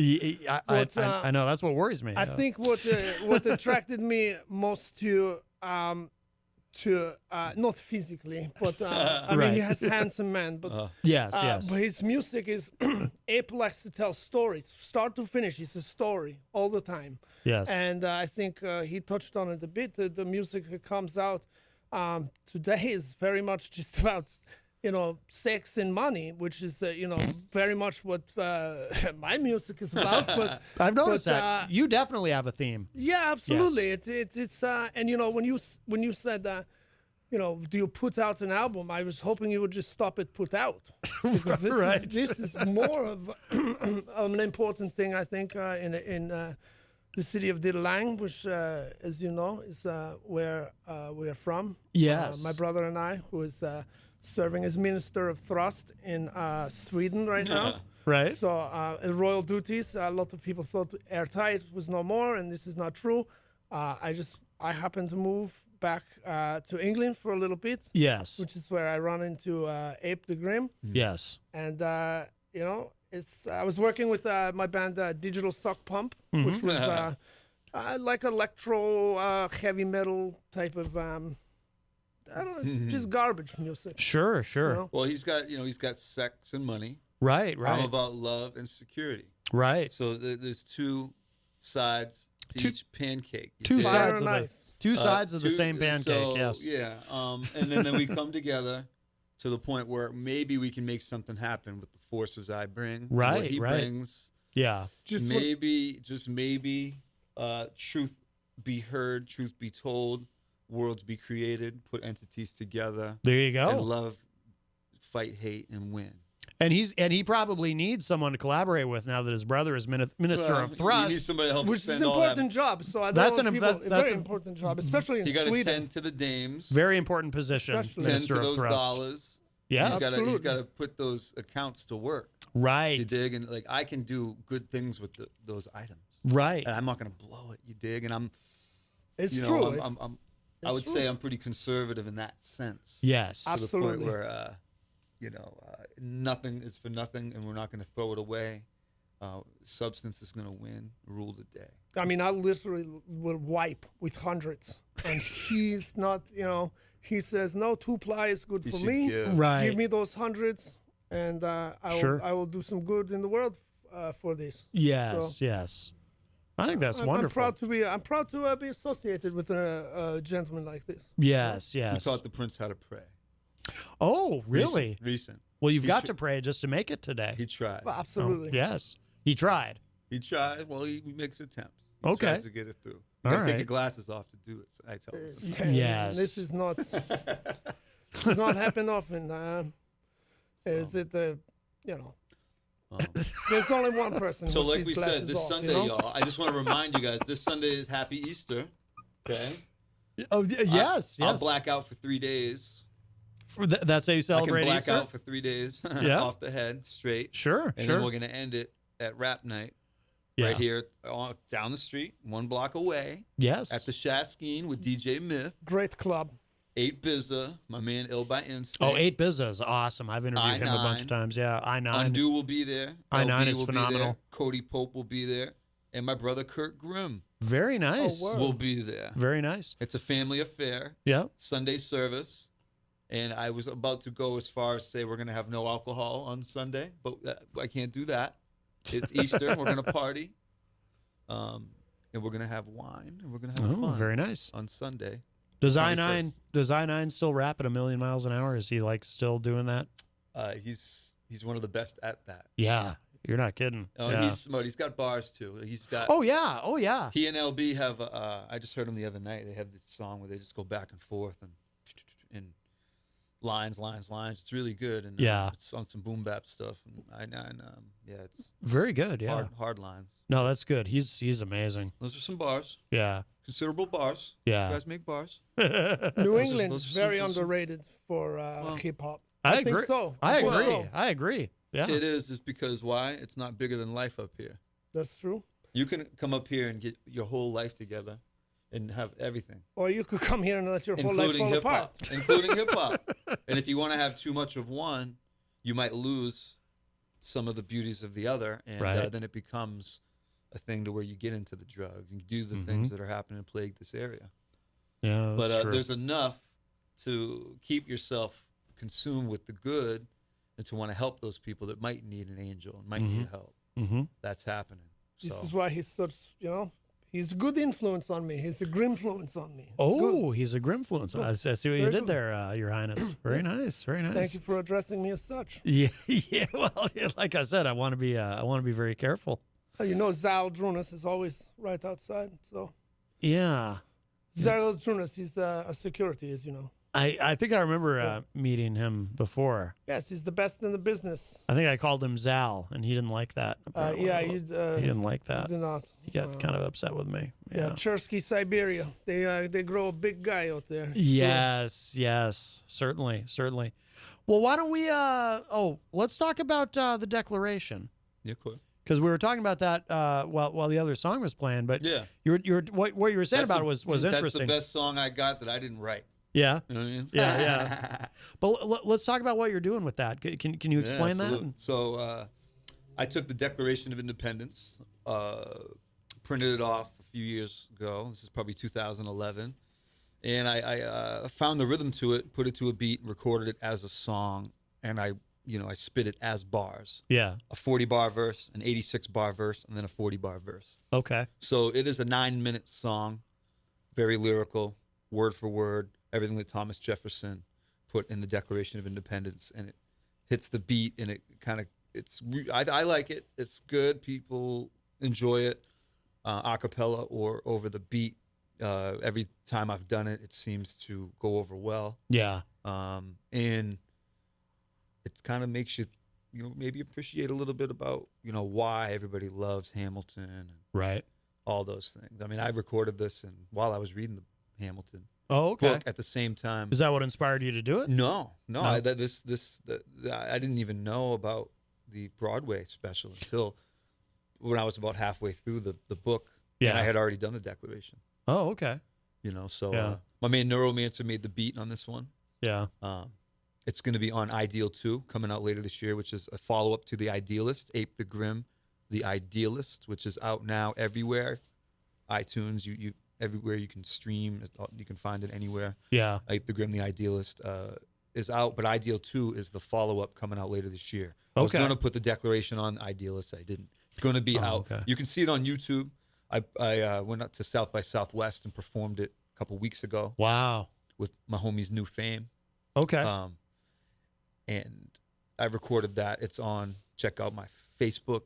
I know that's what worries me. I think what attracted me most to not physically, but I mean, he has handsome man, but yes. But his music is Ape likes to tell stories, start to finish. It's a story all the time. Yes, and I think he touched on it a bit. The music that comes out today is very much just about, you know, sex and money, which is you know, very much what my music is about. But I've noticed that you definitely have a theme. Yeah, absolutely. Yes. It's and you know, when you said you know, do you put out an album? I was hoping you would just stop at put out, because this is more of an important thing, I think, in the city of De Lang, which, as you know, is where we are from. Yes. My brother and I, who is serving as Minister of Thrust in Sweden right now. Right. So royal duties, a lot of people thought airtight was no more, and this is not true. I happened to move back to England for a little bit. Yes. Which is where I run into Ape the Grim. Yes. And, you know, I was working with my band Digital Suck Pump, which was like electro heavy metal type of, I don't know, it's just garbage music. Sure. You know? Well, he's got sex and money. Right. I'm about love and security. Right. So there's two sides to each pancake. Two sides of the same pancake. So, yes. Yeah. And then we come together to the point where maybe we can make something happen with the forces I bring. Right. What he brings. Yeah. Just maybe, truth be heard, truth be told, worlds be created, put entities together. There you go. And love, fight, hate, and win. And he probably needs someone to collaborate with now that his brother is Minister of Thrust. You need somebody to help which spend is an all that. important job. So I don't That's want an- people, that's- a that's very an- important job, especially in You got to Sweden. tend to the dames. Very important position, Especially- Tend Minister to of those Thrust. dollars. Yes. He's got to put those accounts to work. Right. You dig? And like I can do good things with those items. Right. And I'm not going to blow it. You dig? And It's you know, true. I would say I'm pretty conservative in that sense. Yes. To Absolutely. the point where, nothing is for nothing, and we're not going to throw it away. Substance is going to rule the day. I mean, I literally will wipe with hundreds, and he's not. You know, he says no. 2-ply is good for me. Right. Give me those hundreds, and I will do some good in the world for this. Yes. So, yes. I think that's I'm wonderful. I'm proud to be associated with a gentleman like this. Yes. He Yes. taught the prince how to pray. Oh, really? Recent. Well, you've He got tr- to pray just to make it today. He tried. Well, absolutely. Oh, yes. He tried. He tried. Well, he makes attempts. He Okay. tries to get it through. You All gotta take right. your glasses off to do it. I tell him. Yes. This is not. Does not happen often. Is it? There's only one person So who like sees we glasses said, this off, Sunday, you know? y'all, I just want to remind you guys, this Sunday is Happy Easter. Okay? Oh, yes. I'll black out for 3 days. That's how you celebrate I can black Easter? out for 3 days off the head, straight. Sure, And sure. then we're going to end it at rap night. Yeah. Right here down the street, 1 block away. Yes. At the Shaskeen with DJ Myth. Great club. 8 Bizza, my man Ill by Instinct. Oh, 8 Bizza is awesome. I've interviewed him a bunch of times. Yeah, I9. Undo will be there. I9 LB is will be phenomenal. there. Cody Pope will be there. And my brother Kurt Grimm Very nice. will be there. Very nice. It's a family affair. Yeah. Sunday service. And I was about to go as far as say we're going to have no alcohol on Sunday, but I can't do that. It's Easter. We're going to party. And we're going to have wine. And we're going to have fun. Very nice. On Sunday. Does 21st. I9 still rap at 1,000,000 miles an hour? Is he like still doing that? He's one of the best at that. Yeah. You're not kidding. Oh, yeah. he's smart. He's got bars too. He's got. Oh yeah. Oh yeah. He and LB have. I just heard him the other night. They have this song where they just go back and forth and lines. It's really good. And Yeah. it's on some boom bap stuff. And yeah, it's Very good. Yeah. hard lines. No, that's good. He's amazing. Those are some bars. Yeah. Considerable bars. Yeah. You guys make bars. New England's those are very some- underrated for hip hop. I think agree. so. I think agree. so. I agree. Yeah. It is because why? It's not bigger than life up here. That's true. You can come up here and get your whole life together and have everything. Or you could come here and let your whole life fall apart. Including hip hop. And if you want to have too much of one, you might lose some of the beauties of the other, and Right. then it becomes a thing to where you get into the drugs and do the things that are happening and plague this area. Yeah, that's But true. there's enough to keep yourself consumed with the good and to want to help those people that might need an angel and might need help. Mm-hmm. That's happening. This So- is why he's such, he's a good influence on me. He's a grim influence on me. It's Oh, good. he's a grimfluence. I see what you Very did good. there, Your Highness. Very nice. Very nice. Thank you for addressing me as such. Yeah, yeah. Well, like I said, I want to be very careful. Zal Drunas is always right outside. So Yeah. Zal Drunas, he's a security, as you know. I think I remember meeting him before. Yes, he's the best in the business. I think I called him Zal, and he didn't like that. apparently. He didn't like that. He did not. He got kind of upset with me. Yeah, Chersky, Siberia. They grow a big guy out there. Yes, yes, certainly. Well, why don't we? Let's talk about the Declaration. Yeah, cool. Because we were talking about that while the other song was playing. But Yeah. what you were saying That's about the- it was That's interesting. the best song I got that I didn't write. Yeah. You know what I mean? Yeah. But let's talk about what you're doing with that. Can you explain that? absolutely. So I took the Declaration of Independence, printed it off a few years ago. This is probably 2011. And I found the rhythm to it, put it to a beat, recorded it as a song, and I spit it as bars. Yeah. A 40-bar verse, an 86-bar verse, and then a 40-bar verse. Okay. So it is a 9-minute song, very lyrical, word for word, everything that Thomas Jefferson put in the Declaration of Independence, and it hits the beat, and it kind of I like it. It's good. People enjoy it, a cappella or over the beat. Every time I've done it, it seems to go over well. Yeah. And it kind of makes you, maybe appreciate a little bit about, why everybody loves Hamilton and Right. all those things. I mean, I recorded this and while I was reading the Hamilton Oh, okay. book at the same time. Is that what inspired you to do it? No. No? I didn't even know about the Broadway special until when I was about halfway through the book. Yeah. And I had already done the Declaration. Oh, okay. So Yeah. my man Neuromancer made the beat on this one. Yeah. It's going to be on Ideal 2 coming out later this year, which is a follow-up to The Idealist, Ape the Grim, The Idealist, which is out now everywhere. iTunes, you everywhere you can stream, you can find it anywhere. Yeah. Ape the Grim, The Idealist is out, but Ideal 2 is the follow-up coming out later this year. I was Okay. going to put the Declaration on Idealist. I didn't. It's going to be out. Okay. You can see it on YouTube. I went up to South by Southwest and performed it a couple weeks ago. Wow. With my homie's New Fame. Okay. And I recorded that. It's on. Check out my Facebook.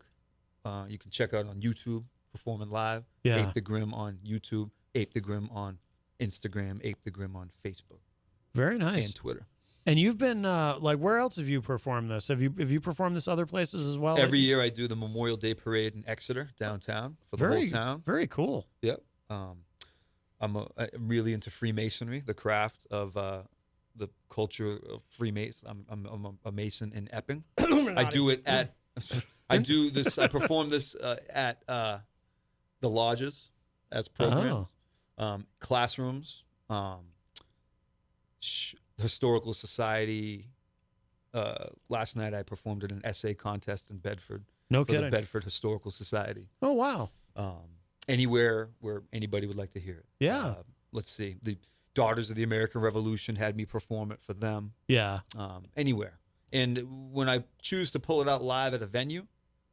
You can check out on YouTube, performing live. Yeah. Ape the Grim on YouTube. Ape the Grim on Instagram. Ape the Grim on Facebook. Very nice. And Twitter. And you've been where else have you performed this? Have you performed this other places as well? Every year I do the Memorial Day Parade in Exeter, downtown, for the whole town. Very cool. Yep. I'm really into Freemasonry, the craft of the culture of Freemason. I'm a Mason in Epping. I do it at. I do this. I perform this at the lodges as programs, classrooms, historical society. Last night I performed at an essay contest in Bedford. No for kidding. the Bedford Historical Society. Oh wow. Anywhere where anybody would like to hear it. Yeah. Let's see. The Daughters of the American Revolution had me perform it for them. Yeah. Anywhere. And when I choose to pull it out live at a venue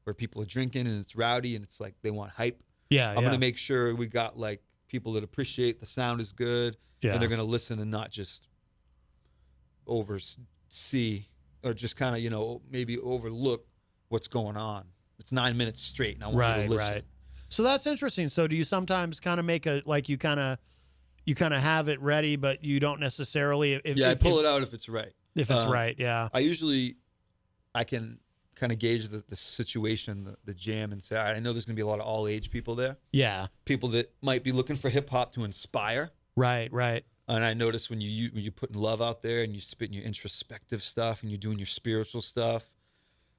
where people are drinking and it's rowdy and it's like they want hype, I'm going to make sure we got like people that appreciate the sound is good and they're going to listen and not just oversee or just kind of, maybe overlook what's going on. It's 9 minutes straight, and I want you to listen. Right. So that's interesting. So do you sometimes kind of make you kind of have it ready, but you don't necessarily? I pull it out if it's right. If it's right, yeah. I can kind of gauge the situation, the jam, and say, I know there's going to be a lot of all age people there. Yeah. People that might be looking for hip hop to inspire. Right. And I notice when you're putting love out there and you're spitting your introspective stuff and you're doing your spiritual stuff,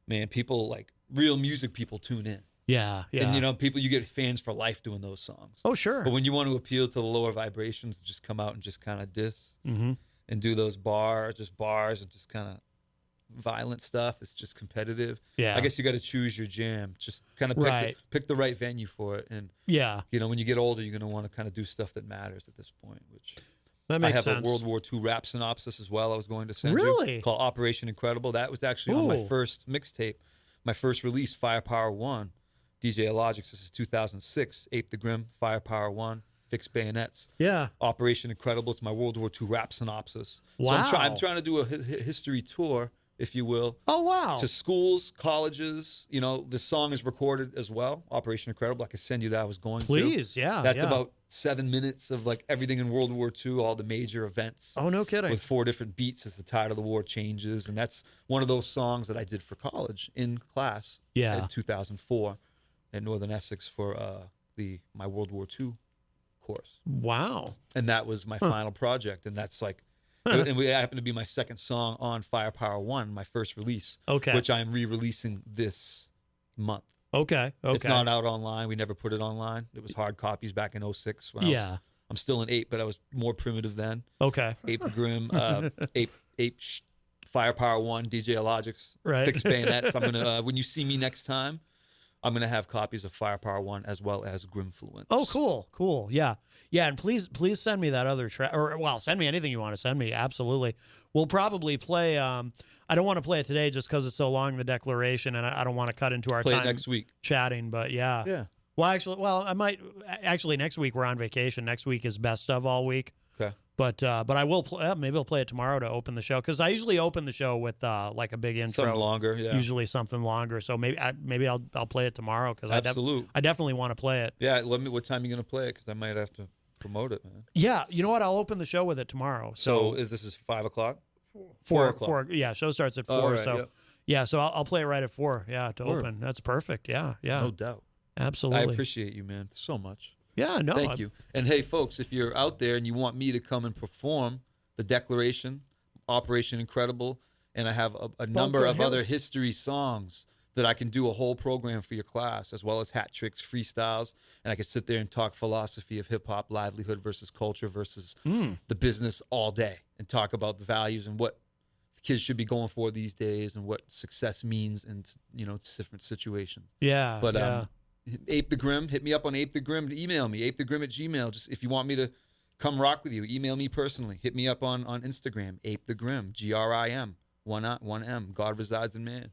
man, people like real music people tune in. Yeah. And you get fans for life doing those songs. Oh, sure. But when you want to appeal to the lower vibrations, just come out and just kind of diss and do those bars and just kind of violent stuff. It's just competitive. Yeah. I guess you got to choose your jam. Just kind of pick the right venue for it. And when you get older, you're going to want to kind of do stuff that matters at this point, which that makes sense. I have a World War II rap synopsis as well. I was going to send you called Operation Incredible. That was actually on my first mixtape, my first release, Firepower 1. DJ Logics. This is 2006. Ape the Grim, Firepower 1, Fixed Bayonets. Yeah. Operation Incredible. It's my World War II rap synopsis. Wow. So I'm trying to do a history tour, if you will. Oh, wow. To schools, colleges. This song is recorded as well. Operation Incredible. I could send you that. I was going to. Please, yeah. That's about 7 minutes of like everything in World War II, all the major events. Oh, no kidding. With 4 different beats as the tide of the war changes. And that's one of those songs that I did for college in class in 2004 at Northern Essex for my World War II course. Wow. And that was my final project. And that's like, and it happened to be my second song on Firepower 1, my first release. Okay. Which I'm re-releasing this month. Okay. It's not out online. We never put it online. It was hard copies back in 2006. I'm still in 8, but I was more primitive then. Okay. Ape the Grim, Firepower 1, DJ Logics, right. Fixed Bayonets. I'm going to, when you see me next time, I'm going to have copies of Firepower 1 as well as Grimfluence. Oh, cool. Yeah. And please send me that other track, send me anything you want to send me. Absolutely. We'll probably play, I don't want to play it today just because it's so long, the declaration, and I don't want to cut into our play time it next week. Chatting, but yeah. Yeah. I might, next week we're on vacation. Next week is best of all week. Okay. But I will maybe I'll play it tomorrow to open the show, because I usually open the show with like a big intro, something longer, usually something longer. So maybe I'll play it tomorrow, because I definitely want to play it. Yeah, let me. What time are you gonna play it? Because I might have to promote it, man. Yeah, you know what? I'll open the show with it tomorrow. So this is 5 o'clock? 4 o'clock. 4. Yeah, show starts at 4. Right, so so I'll play it right at 4. Yeah, to open. That's perfect. Yeah. No doubt. Absolutely. I appreciate you, man, so much. Yeah, no. Thank you. And hey, folks, if you're out there and you want me to come and perform the Declaration, Operation Incredible, and I have a number of other history songs that I can do a whole program for your class, as well as hat tricks, freestyles, and I can sit there and talk philosophy of hip-hop, livelihood versus culture versus the business all day, and talk about the values and what kids should be going for these days and what success means in different situations. Yeah. But Ape the Grim, hit me up on Ape the Grim. Email me, apethegrim@gmail.com. Just if you want me to come rock with you, email me personally. Hit me up on Instagram, Ape the Grim, GRIM, one M. God resides in man.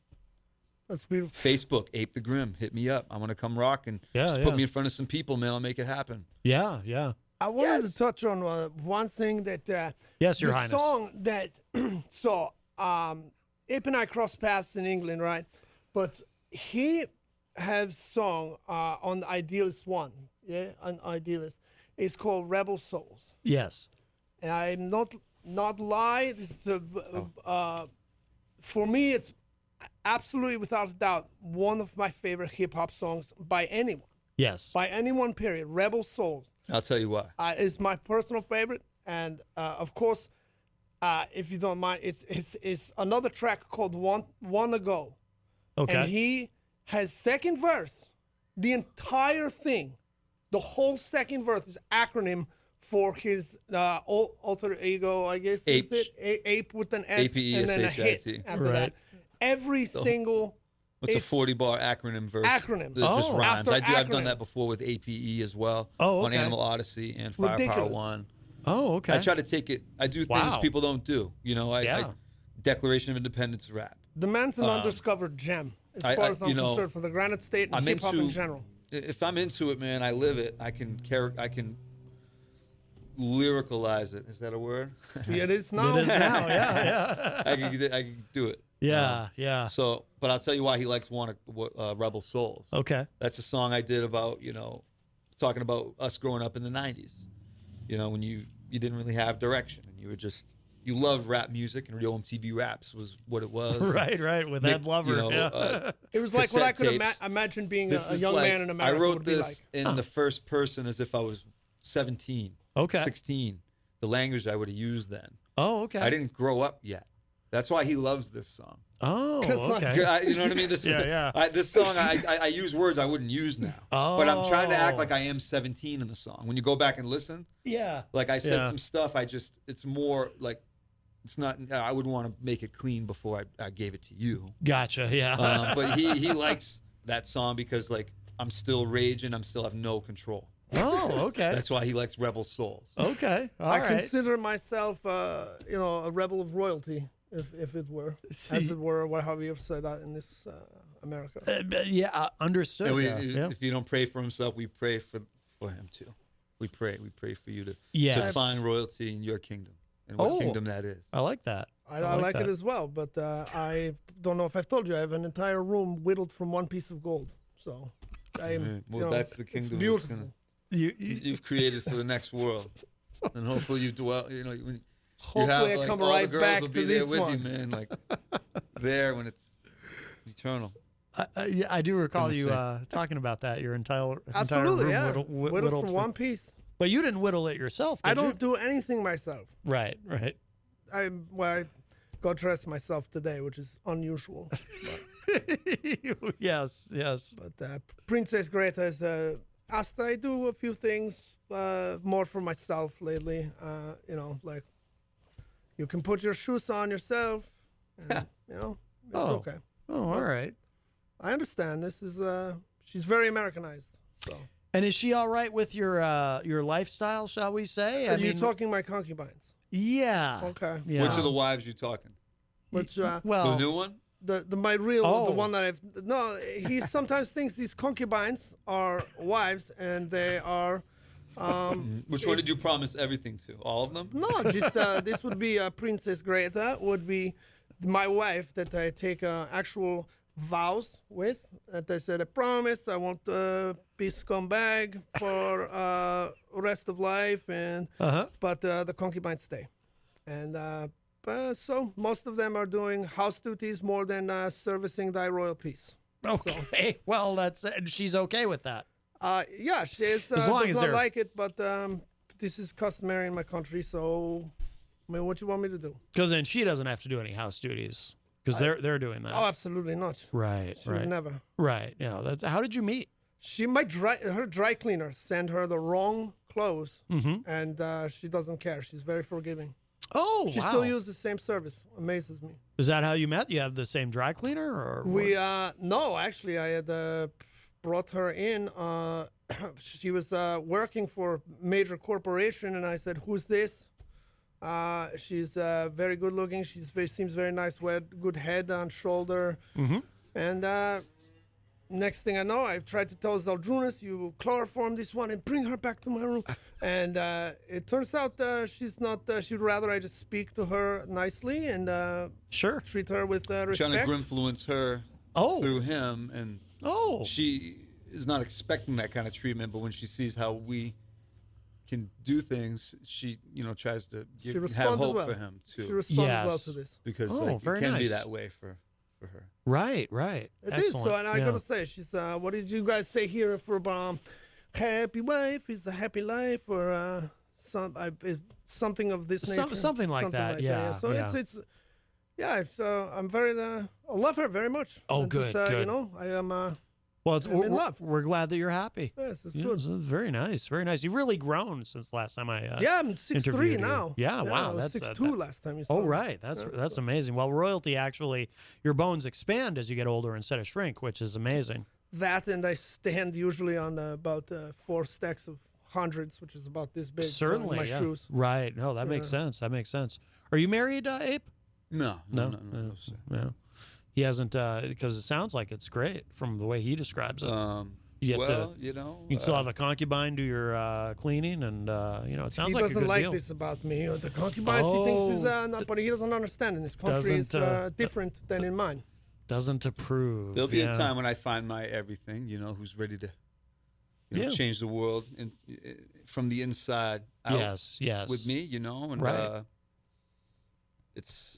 That's beautiful. Facebook, Ape the Grim. Hit me up. I want to come rock and put me in front of some people, man. I'll make it happen. Yeah. I wanted to touch on one thing that yes, Your the Highness. song that Ape and I crossed paths in England, right? But he has song on Idealist 1, on Idealist. It's called Rebel Souls. Yes. And I'm not lie. This is for me, it's absolutely without a doubt one of my favorite hip hop songs by anyone. Yes. By anyone. Period. Rebel Souls. I'll tell you why. Is my personal favorite, and of course, if you don't mind, it's another track called "Wanna Go." Okay. And he has second verse. The entire thing, the whole second verse is acronym for his alter ego, I guess. Ape. Is it? Ape with an S and then a hit after right. that. Every single. It's a 40-bar acronym verse. Acronym. That just rhymes. I've done acronym. that before with APE as well. Oh, on okay. Animal Odyssey and Firepower Ridiculous. 1. Oh, okay. I try to take it. I do things people don't do. I Declaration of Independence rap. The man's an undiscovered gem, as far as I'm concerned, for the Granite State and hip hop in general. If I'm into it, man, I live it. I can lyricalize it. Is that a word? It is now. It is now. Yeah. I can do it. Yeah, yeah. So, but I'll tell you why he likes Rebel Souls. Okay. That's a song I did about, talking about us growing up in the 90s. When you didn't really have direction and you loved rap music, and Real MTV Raps was what it was. Right, with Ed Lover. It was like what I could imagine being a young man in America. I wrote would be this like. in the first person as if I was 17, 16, the language I would have used then. Oh, okay. I didn't grow up yet. That's why he loves this song. Oh, okay. You know what I mean? This song, I use words I wouldn't use now. Oh. But I'm trying to act like I am 17 in the song. When you go back and listen, like I said some stuff, it's more like, it's not, I would want to make it clean before I gave it to you. Gotcha, yeah. But he likes that song because, like, I'm still raging, I'm still have no control. Oh, okay. That's why he likes Rebel Souls. Okay, all I right. consider myself, a rebel of royalty, if it were, as it were, however you say that in this America. Understood. And if you don't pray for himself, we pray for him too. We pray for you to find royalty in your kingdom, and what kingdom that is. I like that. I like it as well, but I don't know if I've told you, I have an entire room whittled from one piece of gold. So, that's the kingdom. It's beautiful. You've created for the next world, and hopefully you dwell. Hopefully, I come right back will to be there this with one. you, man. Like there when it's eternal. I do recall you talking about that. Your entire Absolutely, room whittled from one piece. But you didn't whittle it yourself. I don't do anything myself. Right. I got dressed myself today, which is unusual. Yes. But Princess Greta has asked I do a few things more for myself lately. Like you can put your shoes on yourself, and, it's okay. Oh, all right. I understand. This is she's very Americanized. So. And is she all right with your lifestyle, shall we say? Are you talking my concubines? Yeah. Okay. Yeah. Which of the wives you talking? Which the new one? The one that he sometimes thinks these concubines are wives and they are. Which one did you promise everything to? All of them? No, just this would be Princess Greta would be my wife that I take actual vows with. That I said I promise I won't be scumbag for rest of life, and but the concubines stay, and so most of them are doing house duties more than servicing thy royal peace. Okay, well she's okay with that. Yeah, she is. As long does as not like it, but this is customary in my country. So, I mean, what you want me to do? Because then she doesn't have to do any house duties. Because they're doing that. Oh, absolutely not. Right. She would never. Right. Yeah. How did you meet? Her dry cleaner sent her the wrong clothes, and she doesn't care. She's very forgiving. Oh, she still uses the same service. Amazes me. Is that how you met? You have the same dry cleaner, or no? Actually, I had brought her in. She was working for a major corporation, and I said, "Who's this?" She's very good looking. She seems very nice. Good head on shoulder. And next thing I know, I tried to tell Zaldrunas, you chloroform this one and bring her back to my room. And it turns out she's not. She'd rather I just speak to her nicely and treat her with respect. Trying to influence her through him, and she is not expecting that kind of treatment. But when she sees how we can do things, she tries to have hope for him too. She responded well to this because it can be that way for her. Right. It is. So, and I gotta say, she's what did you guys say here for happy wife is a happy life, or something of this nature, something like that. Yeah. So it's I'm very I love her very much. Oh, and good. Good. I am. Well, I'm in love. We're glad that you're happy. Yes, it's good. It's very nice. Very nice. You've really grown since last time I I'm 6'3" now. Yeah, wow. I was 6'2" last time you saw me. me. Right. That's amazing. Well, royalty actually, your bones expand as you get older instead of shrink, which is amazing. That, and I stand usually on about 4 stacks of hundreds, which is about this big. Certainly, my shoes. Right. No, that makes sense. That makes sense. Are you married, Abe? No, sir. Yeah. He hasn't, because it sounds like it's great from the way he describes it. You get well, to, you know, you can still have a concubine do your cleaning, and it sounds he like a doesn't good like deal. this about me. The concubines, he thinks is not, but he doesn't understand. In this country, it's different than in mine. Doesn't approve. There'll be a time when I find my everything, who's ready to change the world and from the inside out. Yes. With me, and right. It's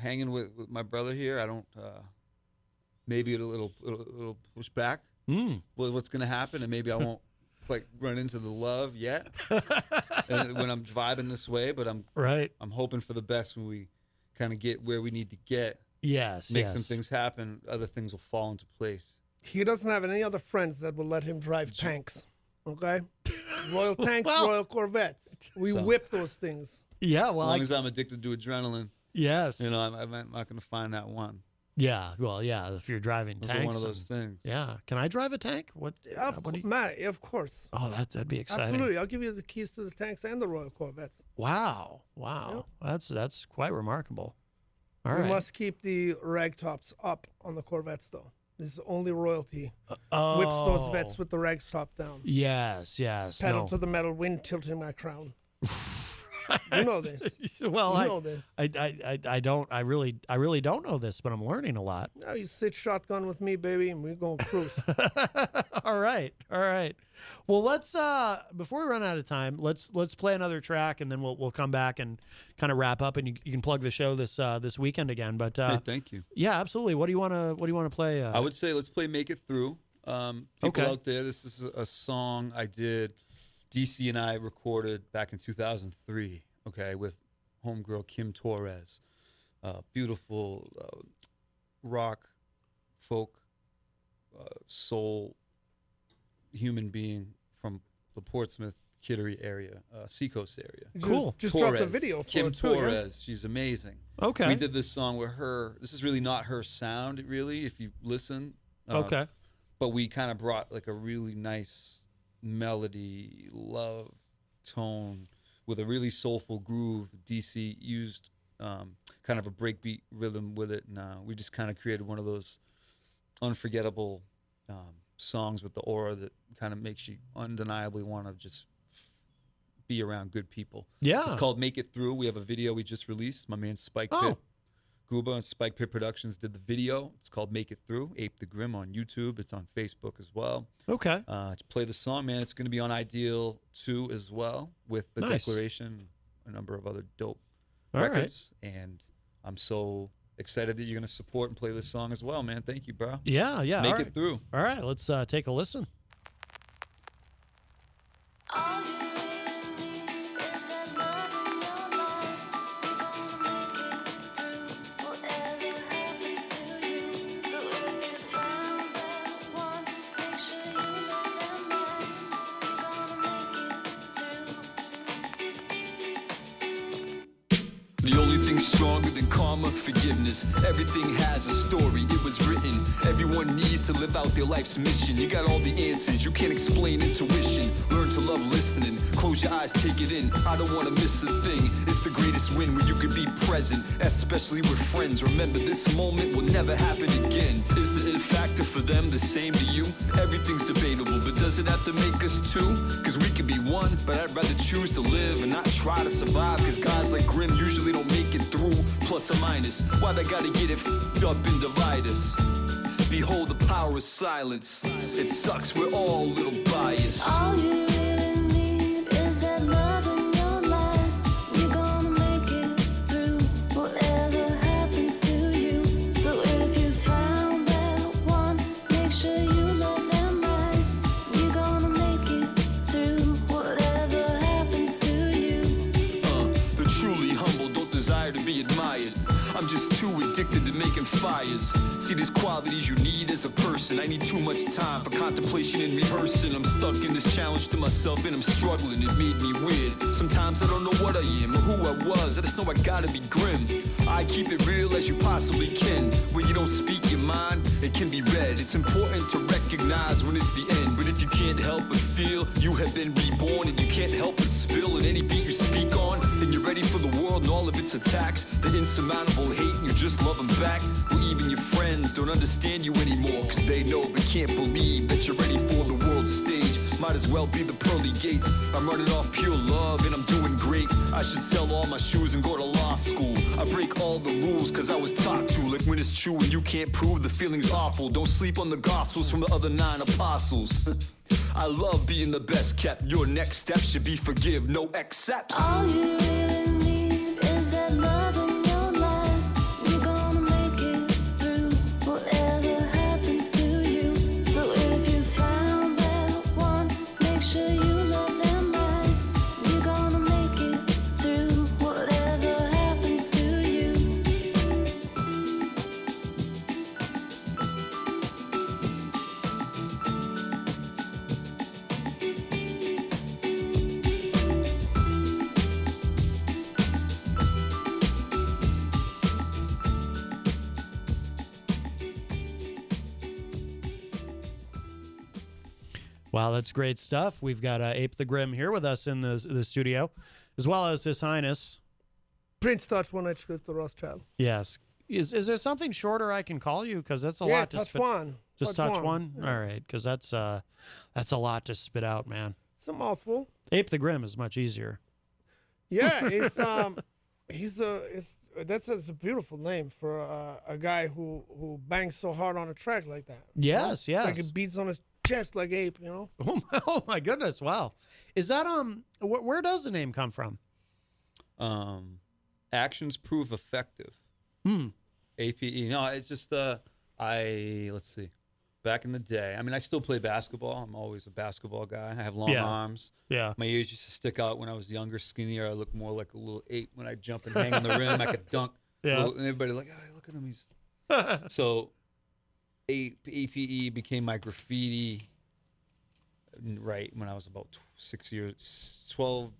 hanging with my brother here. I don't maybe a little push back. Well, what's going to happen, and maybe I won't quite run into the love yet when I'm vibing this way. But I'm hoping for the best when we kind of get where we need to get. Make some things happen. Other things will fall into place. He doesn't have any other friends that will let him drive tanks. Okay, Royal tanks, Royal Corvettes. We whip those things. Yeah, well, as long as I'm addicted to adrenaline. Yes. I'm not going to find that one. Yeah, well, yeah. If you're driving Those tanks, are one of those things. Yeah, can I drive a tank? Matt, of course. Oh, that'd be exciting. Absolutely, I'll give you the keys to the tanks and the Royal Corvettes. Wow. That's quite remarkable. All we right. must keep the rag tops up on the Corvettes, though. This is only royalty. Whips those vets with the rags top down. Yes. Pedal to the metal, wind tilting my crown. You know this. Well, you know this. I don't. I really don't know this, but I'm learning a lot. Now you sit shotgun with me, baby, and we're going to cruise. All right. Well, let's before we run out of time, let's play another track, and then we'll come back and kind of wrap up, and you can plug the show this weekend again. But hey, thank you. Yeah, absolutely. What do you want to play? I would say let's play "Make It Through." People out there, this is a song I did. DC and I recorded back in 2003, with homegirl Kim Torres. Beautiful rock, folk, soul human being from the Portsmouth, Kittery area, Seacoast area. Cool. Just dropped a video for Kim it too, Torres. She's amazing. Okay. We did this song with her. This is really not her sound, really, if you listen. Okay. But we kind of brought like a really nice melody, love, tone with a really soulful groove. DC used kind of a breakbeat rhythm with it, and we just kind of created one of those unforgettable songs with the aura that kind of makes you undeniably want to just be around good people. Yeah. It's called Make It Through. We have a video we just released. My man Spike Pitt. Gooba and Spike Pit Productions did the video. It's called Make It Through, Ape the Grim on YouTube. It's on Facebook as well. Okay. To play the song, man, it's going to be on Ideal 2 as well with The Declaration, a number of other dope records. And I'm so excited that you're going to support and play this song as well, man. Thank you, bro. Yeah. Make it through. All right, let's take a listen. The only thing stronger than karma, forgiveness. Everything has a story, it was written. Everyone needs to live out their life's mission. You got all the answers, you can't explain intuition. Learn to love listening, close your eyes, take it in. I don't want to miss a thing. It's the greatest win when you can be present, especially with friends. Remember, this moment will never happen again. Is the it factor for them the same to you? Everything's debatable, but does it have to make us two? Cause we can be one, but I'd rather choose to live and not try to survive. Cause guys like Grim usually don't make it through, plus or minus. Why they gotta get it f***ed up and divide us? Behold the power of silence. It sucks, we're all a little biased. All you really need is that love in your life. You're gonna make it through whatever happens to you. So if you found that one, make sure you love them right. You're gonna make it through whatever happens to you. The truly humble don't desire to be admired. I'm just too addicted to making fires. See, there's qualities you need as a person. I need too much time for contemplation and rehearsing. I'm stuck in this challenge to myself and I'm struggling. It made me weird. Sometimes I don't know what I am or who I was. I just know I gotta be grim. I keep it real as you possibly can. When you don't speak your mind, it can be read. It's important to recognize when it's the end. But if you can't help but feel you have been reborn, and you can't help but spill in any beat you speak on, and you're ready for the world and all of its attacks, the insurmountable people hate and you just love them back. Or even your friends don't understand you anymore, cause they know but can't believe that you're ready for the world stage. Might as well be the pearly gates. I'm running off pure love and I'm doing great. I should sell all my shoes and go to law school. I break all the rules cause I was taught to. Like when it's true and you can't prove, the feeling's awful. Don't sleep on the gospels from the other 9 apostles. I love being the best kept. Your next step should be forgive, no accepts. All you really need is that love in your life. You're gonna make it through whatever happens to you. So if you found that one, make sure you love them right. You're gonna make it through whatever happens to you. Wow, that's great stuff. We've got Ape the Grim here with us in the studio, as well as His Highness. Prince Touch One Edgecliff Rothschild. Yes. Is there something shorter I can call you? Because that's a lot to touch spit. one. Just Touch touch one? one. Yeah. All right, because that's a lot to spit out, man. It's a mouthful. Ape the Grim is much easier. Yeah, it's that's a beautiful name for a guy who bangs so hard on a track like that. Yes, you know? yes. Like it beats on his chest like Ape, you know. Oh my goodness! Wow, is that where does the name come from? Actions prove effective. APE. No, it's just let's see. Back in the day, I mean, I still play basketball. I'm always a basketball guy. I have long arms. Yeah. My ears used to stick out when I was younger, skinnier. I looked more like a little ape when I jump and hang on the rim. I could dunk. Yeah. And everybody like, oh, look at him. He's so APE became my graffiti right when I was about 12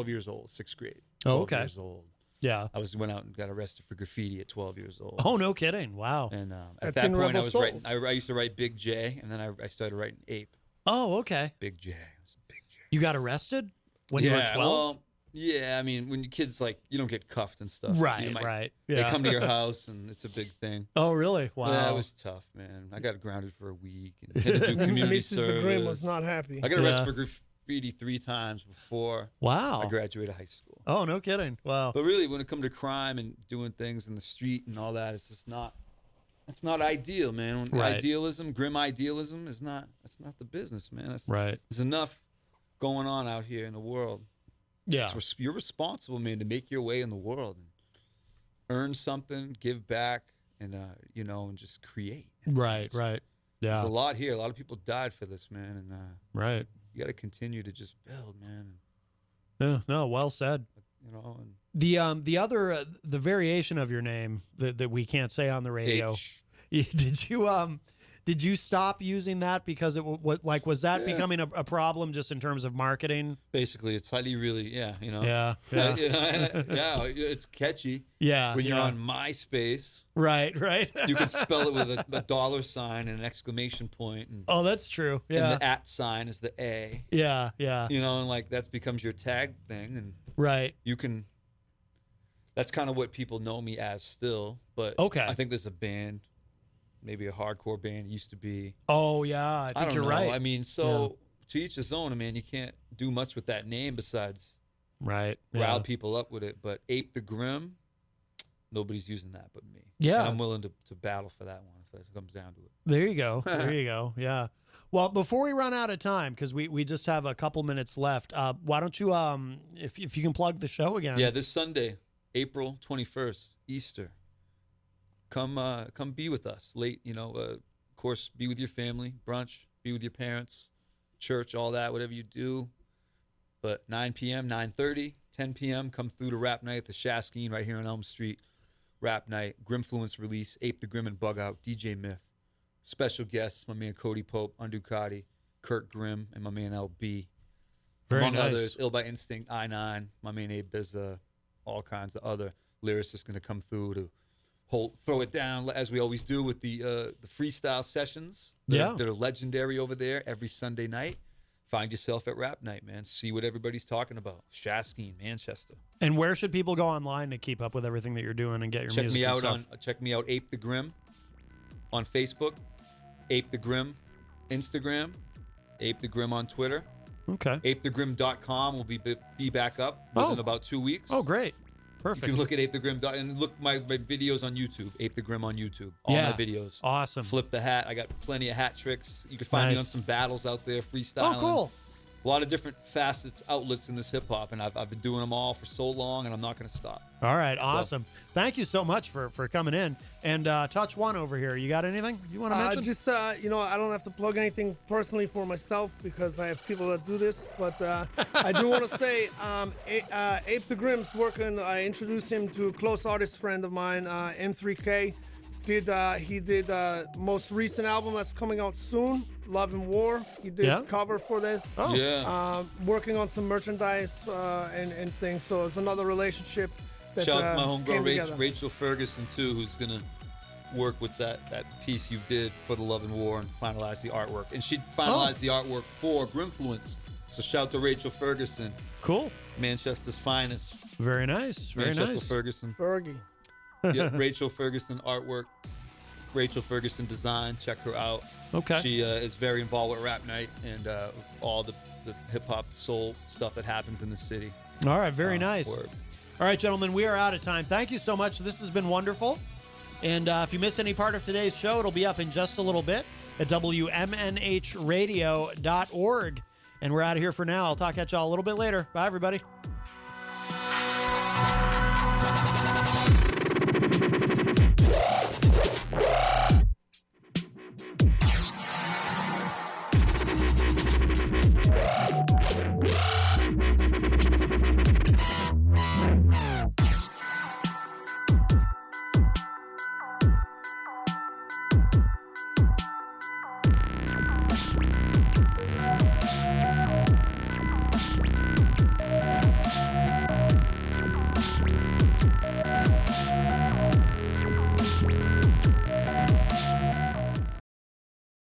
years old, 6th grade. 12 okay. years old. Yeah. Went out and got arrested for graffiti at 12 years old. Oh, no kidding. Wow. And That's at that in point, Rebel I was Souls. writing. I used to write Big J, and then I started writing Ape. Oh, okay. Big J. It was Big J. You got arrested when you were 12? Well, yeah, I mean, when your kids, like, you don't get cuffed and stuff. Right, You might- right. They Yeah. come to your house, and it's a big thing. Oh, really? Wow. Yeah, it was tough, man. I got grounded for a week and had to do community Mrs. service. the Grim was not happy. I got arrested for graffiti 3 times before Wow. I graduated high school. Oh, no kidding. Wow. But really, when it comes to crime and doing things in the street and all that, it's just not. It's not ideal, man. Right. Idealism, grim idealism, is not. That's not the business, man. Right. There's enough going on out here in the world. Yeah. You're responsible, man, to make your way in the world and earn something, give back, and and just create. Right. Right. Yeah. There's a lot here. A lot of people died for this, man, and right. you got to continue to just build, man. Yeah. No. Well said. And The other the variation of your name that we can't say on the radio. H. Did you stop using that because was that becoming a problem just in terms of marketing? Basically, it's highly really Yeah. yeah, it's catchy. Yeah. When you're on MySpace, right. you can spell it with a dollar sign and an exclamation point. And, oh, that's true. Yeah. And the @ sign is the A. Yeah. And like that becomes your tag thing, and right. you can. That's kind of what people know me as still, but okay. I think there's a band. Maybe a hardcore band used to be. Oh yeah, I think don't you're know. right. I mean, to each his own. I mean, you can't do much with that name besides rile people up with it. But Ape the Grim, nobody's using that but me. Yeah, and I'm willing to battle for that one if it comes down to it. There you go. There you go. Yeah. Well, before we run out of time, because we just have a couple minutes left, why don't you if you can plug the show again? Yeah, this Sunday, April 21st, Easter. Come be with us late, of course, be with your family, brunch, be with your parents, church, all that, whatever you do. But 9 p.m., 9:30, 10 p.m., come through to Rap Night at the Shaskeen right here on Elm Street. Rap Night, Grimfluence release, Ape the Grim and Bug Out, DJ Myth. Special guests, my man Cody Pope, Unducati, Kurt Grimm, and my man LB. Among others, Ill by Instinct, I9, my man Abe Bizza, all kinds of other lyricists going to come through to throw it down as we always do with the freestyle sessions. They're legendary over there every Sunday night. find yourself at Rap Night, man. See what everybody's talking about. Shaskeen, Manchester. And where should people go online to keep up with everything that you're doing and get your music and stuff? Check me out, Ape the Grim on Facebook, Ape the Grim Instagram, Ape the Grim on Twitter. Okay. ApeTheGrim.com will be back up within about 2 weeks. Oh, great. Perfect. You can look at Ape the Grim and look my videos on YouTube. Ape the Grim on YouTube. All my videos. Awesome. Flip the hat. I got plenty of hat tricks. You can find me on some battles out there, freestyling. Oh, cool. A lot of different facets, outlets in this hip hop, and I've been doing them all for so long, and I'm not going to stop. All right, awesome. Thank you so much for coming in. And Touch One over here, you got anything you want to mention? Just I don't have to plug anything personally for myself because I have people that do this, but I do want to say Ape the Grim's working. I introduced him to a close artist friend of mine, M3K. He did most recent album that's coming out soon, Love and War. He did cover for this. Oh. Yeah. Working on some merchandise and things. So it's another relationship that Shout out to my came homegirl together. Rachel Ferguson too, who's gonna work with that piece you did for the Love and War and finalize the artwork. And she finalized the artwork for Grimfluence. So shout to Rachel Ferguson. Cool. Manchester's finest. Very nice. Very Manchester nice. Ferguson. Fergie. Yeah, Rachel Ferguson artwork. Rachel Ferguson design. Check her out. Okay. She is very involved with Rap Night and all the hip hop soul stuff that happens in the city. All right, very nice. Word. All right, gentlemen, we are out of time. Thank you so much. This has been wonderful. And if you missed any part of today's show, it'll be up in just a little bit at WMNHradio.org. And we're out of here for now. I'll talk at y'all a little bit later. Bye, everybody.